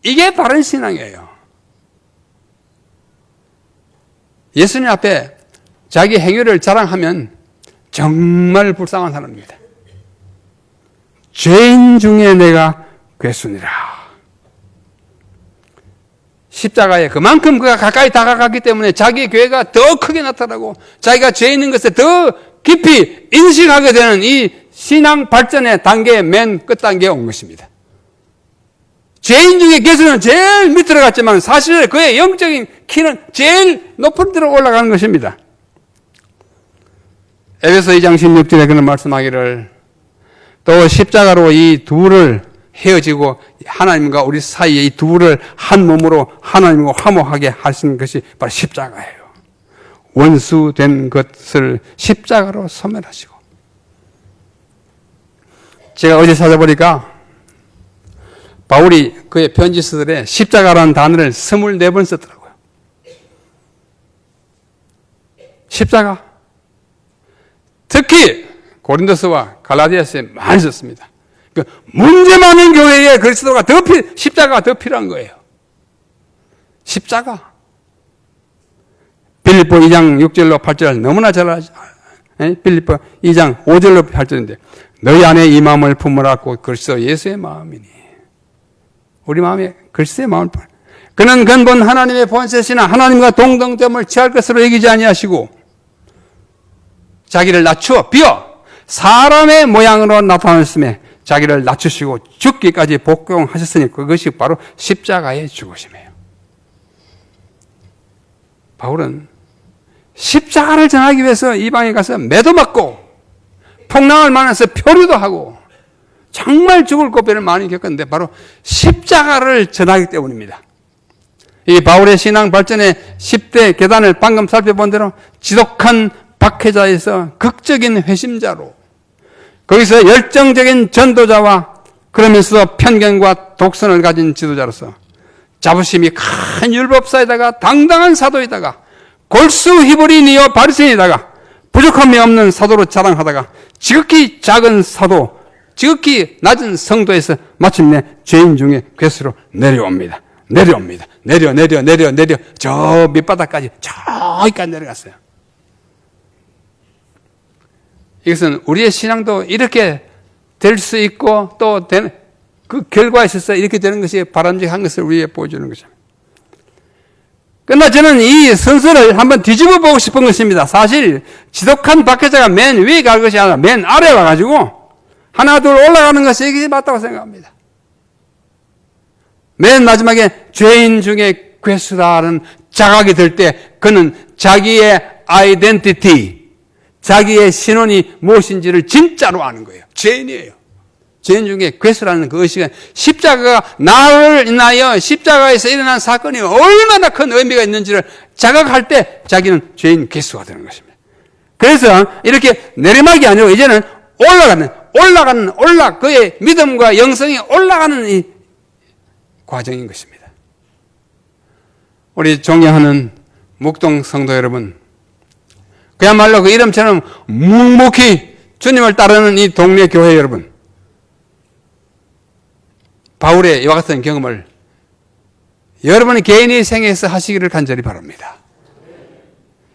이게 바른 신앙이에요. 예수님 앞에 자기 행위를 자랑하면 정말 불쌍한 사람입니다. 죄인 중에 내가 괴수니라. 십자가에 그만큼 그가 가까이 다가갔기 때문에 자기 죄가 더 크게 나타나고 자기가 죄 있는 것을 더 깊이 인식하게 되는 이 신앙 발전의 단계의 맨 끝단계에 온 것입니다. 죄인 중에 괴수는 제일 밑으로 갔지만 사실 그의 영적인 키는 제일 높은 데로 올라가는 것입니다. 에베소 2장 16절에 그는 말씀하기를 또 십자가로 이 둘을 헤어지고 하나님과 우리 사이에 이 둘을 한 몸으로 하나님과 화목하게 하신 것이 바로 십자가예요. 원수된 것을 십자가로 소멸하시고. 제가 어제 찾아보니까 바울이 그의 편지서들에 십자가라는 단어를 24번 썼더라고요. 십자가. 특히 고린도서와 갈라디아서에 많이 썼습니다. 그 문제 많은 교회에 그리스도가 십자가가 더 필요한 거예요. 십자가. 빌립보 2장 6절로 8절 너무나 잘 아시죠? 빌립보 2장 5절로 8절인데 너희 안에 이 마음을 품으라고 그리스도 예수의 마음이니. 우리 마음에 그리스도의 마음을 품으라. 그는 근본 하나님의 본체시나 하나님과 동등됨을 취할 것으로 여기지 아니하시고 자기를 낮추어 비어 사람의 모양으로 나타났음에 자기를 낮추시고 죽기까지 복종하셨으니 그것이 바로 십자가의 죽으심이에요. 바울은 십자가를 전하기 위해서 이방에 가서 매도 맞고 풍랑을 만나서 표류도 하고 정말 죽을 고비를 많이 겪었는데 바로 십자가를 전하기 때문입니다. 이 바울의 신앙 발전의 10대 계단을 방금 살펴본 대로 지독한 박해자에서 극적인 회심자로 거기서 열정적인 전도자와 그러면서 편견과 독선을 가진 지도자로서 자부심이 큰 율법사에다가 당당한 사도에다가 골수 히브리니어 바리새인에다가 부족함이 없는 사도로 자랑하다가 지극히 작은 사도, 지극히 낮은 성도에서 마침내 죄인 중에 괴수로 내려옵니다. 내려 저 밑바닥까지 저기까지 내려갔어요. 이것은 우리의 신앙도 이렇게 될 수 있고 또 그 결과에 있어서 이렇게 되는 것이 바람직한 것을 우리에게 보여주는 것입니다. 그러나 저는 이 선서를 한번 뒤집어 보고 싶은 것입니다. 사실 지독한 박해자가 맨 위에 갈 것이 아니라 맨 아래에 와가지고 하나 둘 올라가는 것이 이게 맞다고 생각합니다. 맨 마지막에 죄인 중에 괴수다는 자각이 될 때 그는 자기의 아이덴티티, 자기의 신원이 무엇인지를 진짜로 아는 거예요. 죄인이에요. 죄인 중에 괴수라는 그 의식은 십자가가 나를 인하여 십자가에서 일어난 사건이 얼마나 큰 의미가 있는지를 자각할 때 자기는 죄인 괴수가 되는 것입니다. 그래서 이렇게 내리막이 아니고 이제는 그의 믿음과 영성이 올라가는 이 과정인 것입니다. 우리 존경하는 묵동 성도 여러분, 그야말로 그 이름처럼 묵묵히 주님을 따르는 이 동네 교회 여러분, 바울의 이와 같은 경험을 여러분의 개인의 생애에서 하시기를 간절히 바랍니다.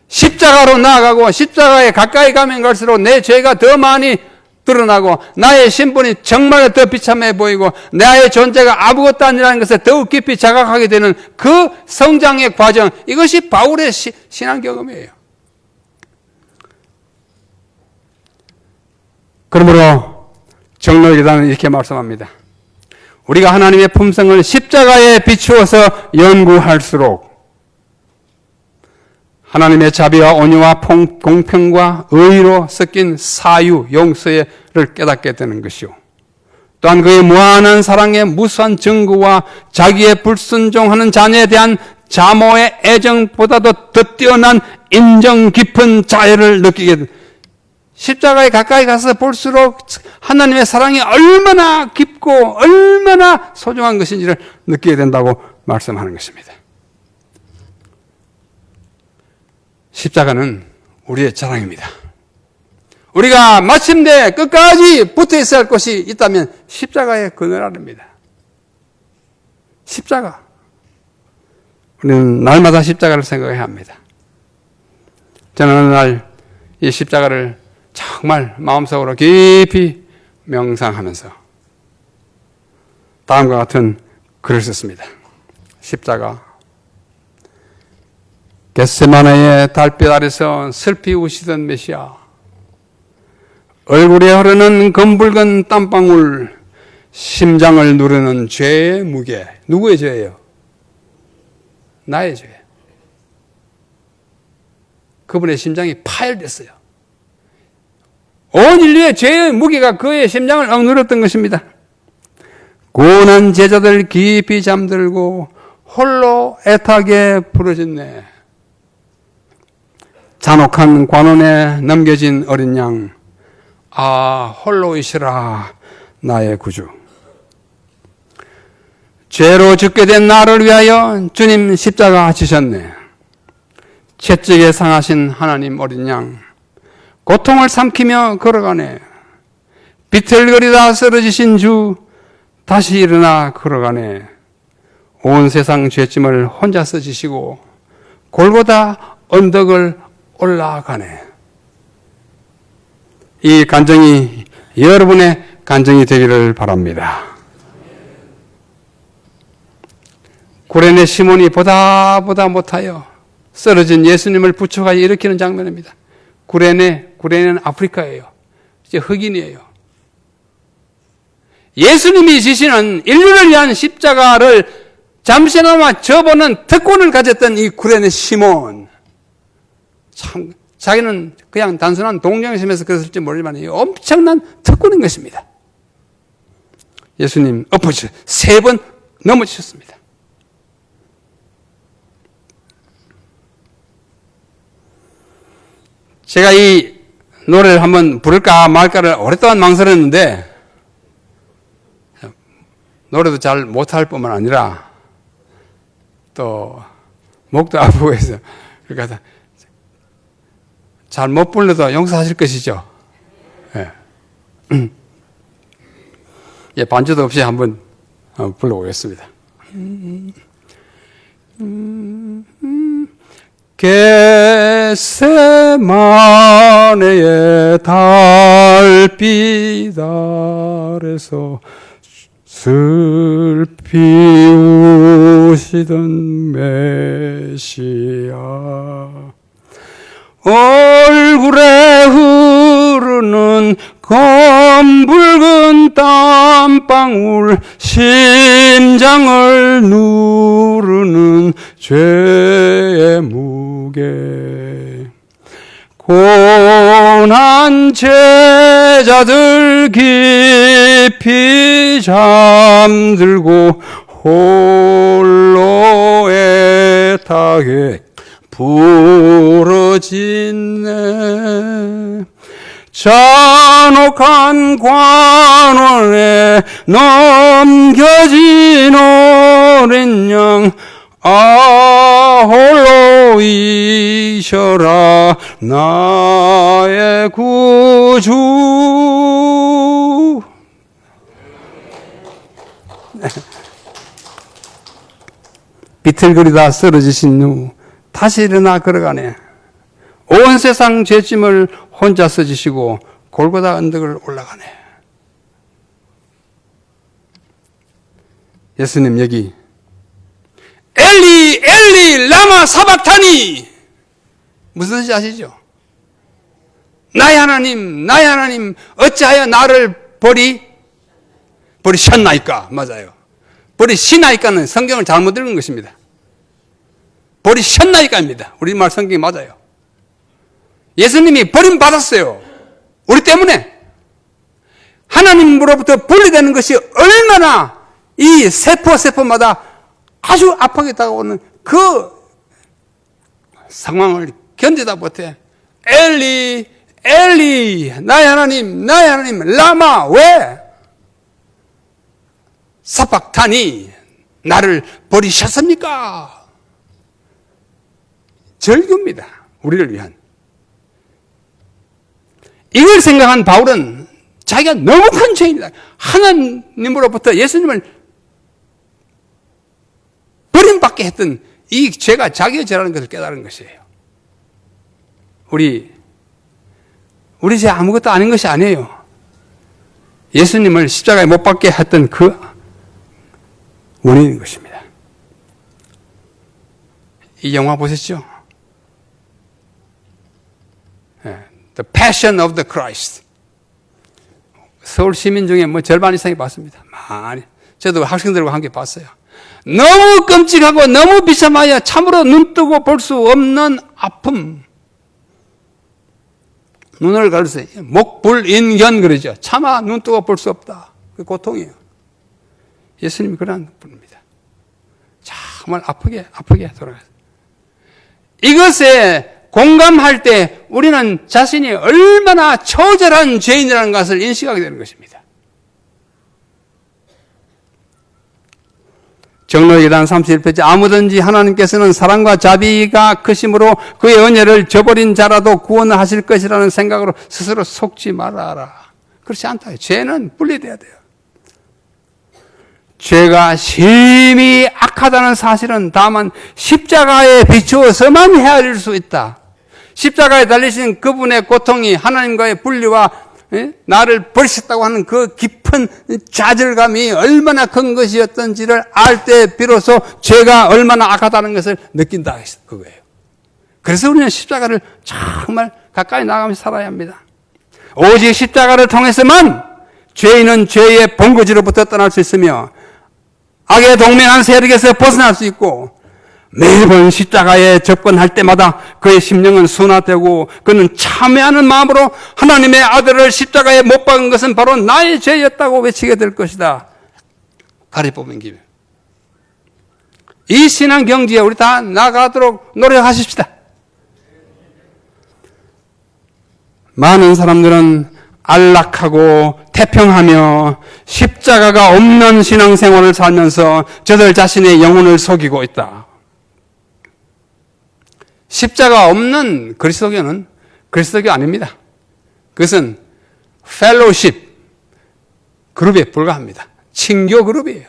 십자가로 나아가고 십자가에 가까이 가면 갈수록 내 죄가 더 많이 드러나고 나의 신분이 정말 더 비참해 보이고 나의 존재가 아무것도 아니라는 것을 더욱 깊이 자각하게 되는 그 성장의 과정, 이것이 바울의 신앙 경험이에요. 그러므로 정로기단은 이렇게 말씀합니다. 우리가 하나님의 품성을 십자가에 비추어서 연구할수록 하나님의 자비와 온유와 공평과 의로 섞인 사유, 용서를 깨닫게 되는 것이요. 또한 그의 무한한 사랑의 무수한 증거와 자기의 불순종하는 자녀에 대한 자모의 애정보다도 더 뛰어난 인정 깊은 자애를 느끼게 됩니다. 십자가에 가까이 가서 볼수록 하나님의 사랑이 얼마나 깊고 얼마나 소중한 것인지를 느끼게 된다고 말씀하는 것입니다. 십자가는 우리의 자랑입니다. 우리가 마침내 끝까지 붙어 있어야 할 것이 있다면 십자가의 그늘 아래입니다. 십자가. 우리는 날마다 십자가를 생각해야 합니다. 저는 어느 날 이 십자가를 정말 마음속으로 깊이 명상하면서 다음과 같은 글을 썼습니다. 십자가. 겟세마네의 달빛 아래서 슬피 우시던 메시아, 얼굴에 흐르는 검붉은 땀방울, 심장을 누르는 죄의 무게. 누구의 죄예요? 나의 죄. 그분의 심장이 파열됐어요. 온 인류의 죄의 무게가 그의 심장을 억누렸던 것입니다. 고난 제자들 깊이 잠들고 홀로 애타게 부르짖네. 잔혹한 관원에 넘겨진 어린 양, 아 홀로이시라 나의 구주. 죄로 죽게 된 나를 위하여 주님 십자가 지셨네. 채찍에 상하신 하나님 어린 양, 고통을 삼키며 걸어가네. 비틀거리다 쓰러지신 주, 다시 일어나 걸어가네. 온 세상 죄짐을 혼자서 지시고 골고다 언덕을 올라가네. 이 간증이 여러분의 간증이 되기를 바랍니다. 구레네 시몬이 보다 못하여 쓰러진 예수님을 부축하여 일으키는 장면입니다. 구레네는 아프리카예요. 이제 흑인이에요. 예수님이 지시는 인류를 위한 십자가를 잠시나마 접어보는 특권을 가졌던 이 구레네 시몬. 참, 자기는 그냥 단순한 동정심에서 그랬을지 모르지만 이 엄청난 특권인 것입니다. 예수님 엎어져 3번 넘어지셨습니다. 제가 이 노래를 한번 부를까 말까를 오랫동안 망설였는데 노래도 잘 못할 뿐만 아니라 또 목도 아프고 해서 그러니까 잘 못 불러도 용서하실 것이죠. 예. 예, 반주도 없이 한번 불러보겠습니다. 겟세마네의 달빛 아래서 슬피 우시던 메시아, 얼굴에 흐르는 검붉은 땀방울, 심장을 누르는 죄의 무게. 고난 제자들 깊이 잠들고 홀로 애타게 부러지네. 잔혹한 관원에 넘겨진 어린 양, 홀로 이셔라 나의 구주. 비틀거리다 쓰러지신 후 다시 일어나 걸어가네. 온 세상 죄짐을 혼자서 지시고 골고다 언덕을 올라가네. 예수님 여기 엘리 엘리 라마 사박타니 무슨 뜻인지 아시죠? 나의 하나님 나의 하나님 어찌하여 나를 버리셨나이까. 맞아요. 버리시나이까는 성경을 잘못 읽은 것입니다. 버리셨나이까입니다. 우리말 성경이 맞아요. 예수님이 버림받았어요. 우리 때문에. 하나님으로부터 분리되는 것이 얼마나 이 세포마다 아주 아프게 다가오는 그 상황을 견디다 못해 엘리 엘리 나의 하나님 라마 왜 사박타니 나를 버리셨습니까? 절규입니다. 우리를 위한. 이걸 생각한 바울은 자기가 너무 큰 죄인이다. 하나님으로부터 예수님을 버림받게 했던 이 죄가 자기의 죄라는 것을 깨달은 것이에요. 우리 죄 아무것도 아닌 것이 아니에요. 예수님을 십자가에 못 박게 했던 그 원인인 것입니다. 이 영화 보셨죠? The Passion of the Christ. 서울 시민 중에 뭐 절반 이상이 봤습니다. 많이. 저도 학생들과 함께 봤어요. 너무 끔찍하고 너무 비참하여 참으로 눈뜨고 볼 수 없는 아픔. 눈을 가려서 목불인견 그러죠. 차마 눈뜨고 볼 수 없다. 그 고통이에요. 예수님이 그러한 분입니다. 정말 아프게 돌아가요. 이것에 공감할 때 우리는 자신이 얼마나 처절한 죄인이라는 것을 인식하게 되는 것입니다. 정로기단 31페이지 아무든지 하나님께서는 사랑과 자비가 크심으로 그의 은혜를 저버린 자라도 구원을 하실 것이라는 생각으로 스스로 속지 말아라. 그렇지 않다. 죄는 분리돼야 돼요. 죄가 심히 악하다는 사실은 다만 십자가에 비추어서만 헤아릴 수 있다. 십자가에 달리신 그분의 고통이 하나님과의 분리와 나를 버리셨다고 하는 그 깊은 좌절감이 얼마나 큰 것이었던지를 알 때 비로소 죄가 얼마나 악하다는 것을 느낀다. 그거예요. 그래서 우리는 십자가를 정말 가까이 나가면서 살아야 합니다. 오직 십자가를 통해서만 죄인은 죄의 본거지로부터 떠날 수 있으며 악의 동맹한 세력에서 벗어날 수 있고 매번 십자가에 접근할 때마다 그의 심령은 순화되고 그는 참회하는 마음으로 하나님의 아들을 십자가에 못 박은 것은 바로 나의 죄였다고 외치게 될 것이다. 가리 뽑은 김에 이 신앙 경지에 우리 다 나가도록 노력하십시다. 많은 사람들은 안락하고 태평하며 십자가가 없는 신앙생활을 살면서 저들 자신의 영혼을 속이고 있다. 십자가 없는 그리스도교는 그리스도교 아닙니다. 그것은 펠로우십 그룹에 불과합니다. 친교 그룹이에요.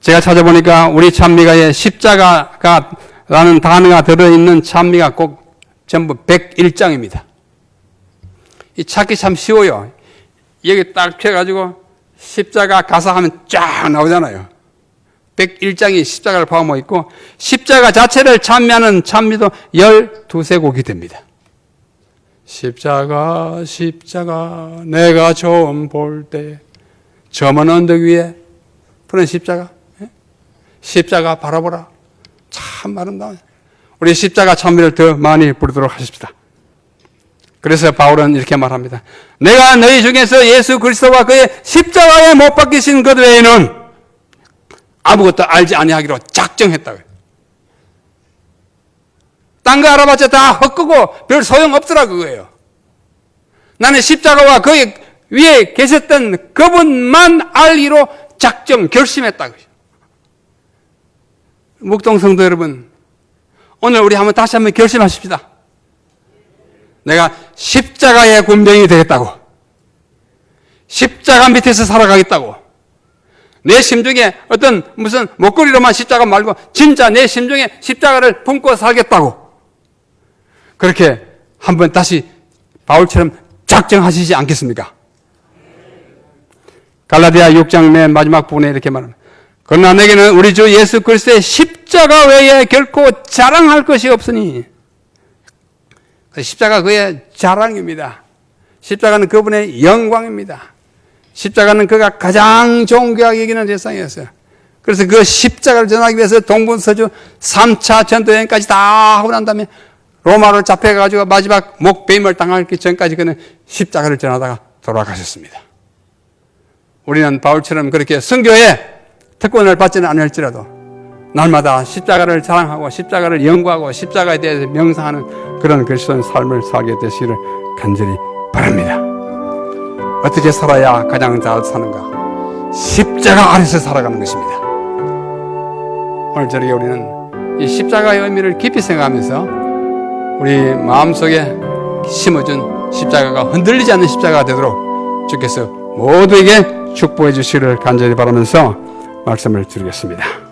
제가 찾아보니까 우리 찬미가에 십자가라는 단어가 들어있는 찬미가 꼭 전부 101장입니다. 이 찾기 참 쉬워요. 여기 딱 펴가지고 십자가 가사 하면 쫙 나오잖아요. 101장이 십자가를 포함하고 있고 십자가 자체를 찬미하는 찬미도 12곡이 됩니다. 십자가 내가 처음 볼 때 저먼 언덕 위에 푸른 십자가 십자가 바라보라. 참 아름다워요. 우리 십자가 찬미를 더 많이 부르도록 하십시다. 그래서 바울은 이렇게 말합니다. 내가 너희 중에서 예수 그리스도와 그의 십자가에 못 박히신 것 외에는 아무것도 알지 아니하기로 작정했다고요. 딴 거 알아봤자 다 헛거고 별 소용없더라 그거예요. 나는 십자가와 그 위에 계셨던 그분만 알기로 작정, 결심했다고요. 묵동성도 여러분, 오늘 우리 다시 한번 결심하십시다. 내가 십자가의 군병이 되겠다고. 십자가 밑에서 살아가겠다고. 내 심중에 무슨 목걸이로만 십자가 말고 진짜 내 심중에 십자가를 품고 살겠다고. 그렇게 한번 다시 바울처럼 작정하시지 않겠습니까? 갈라디아 6장 맨 마지막 부분에 이렇게 말합니다. 그러나 내게는 우리 주 예수 그리스도의 십자가 외에 결코 자랑할 것이 없으니. 십자가 그의 자랑입니다. 십자가는 그분의 영광입니다. 십자가는 그가 가장 존귀하게 여기는 대상이었어요. 그래서 그 십자가를 전하기 위해서 동분서주 3차 전도여행까지 다 하고 난 다음에 로마로 잡혀가지고 마지막 목배임을 당하기 전까지 그는 십자가를 전하다가 돌아가셨습니다. 우리는 바울처럼 그렇게 선교에 특권을 받지는 않을지라도 날마다 십자가를 자랑하고 십자가를 연구하고 십자가에 대해서 명상하는 그런 그리스도인 삶을 살게 되시기를 간절히 바랍니다. 어떻게 살아야 가장 잘 사는가? 십자가 아래서 살아가는 것입니다. 오늘 저녁에 우리는 이 십자가의 의미를 깊이 생각하면서 우리 마음속에 심어준 십자가가 흔들리지 않는 십자가가 되도록 주께서 모두에게 축복해 주시기를 간절히 바라면서 말씀을 드리겠습니다.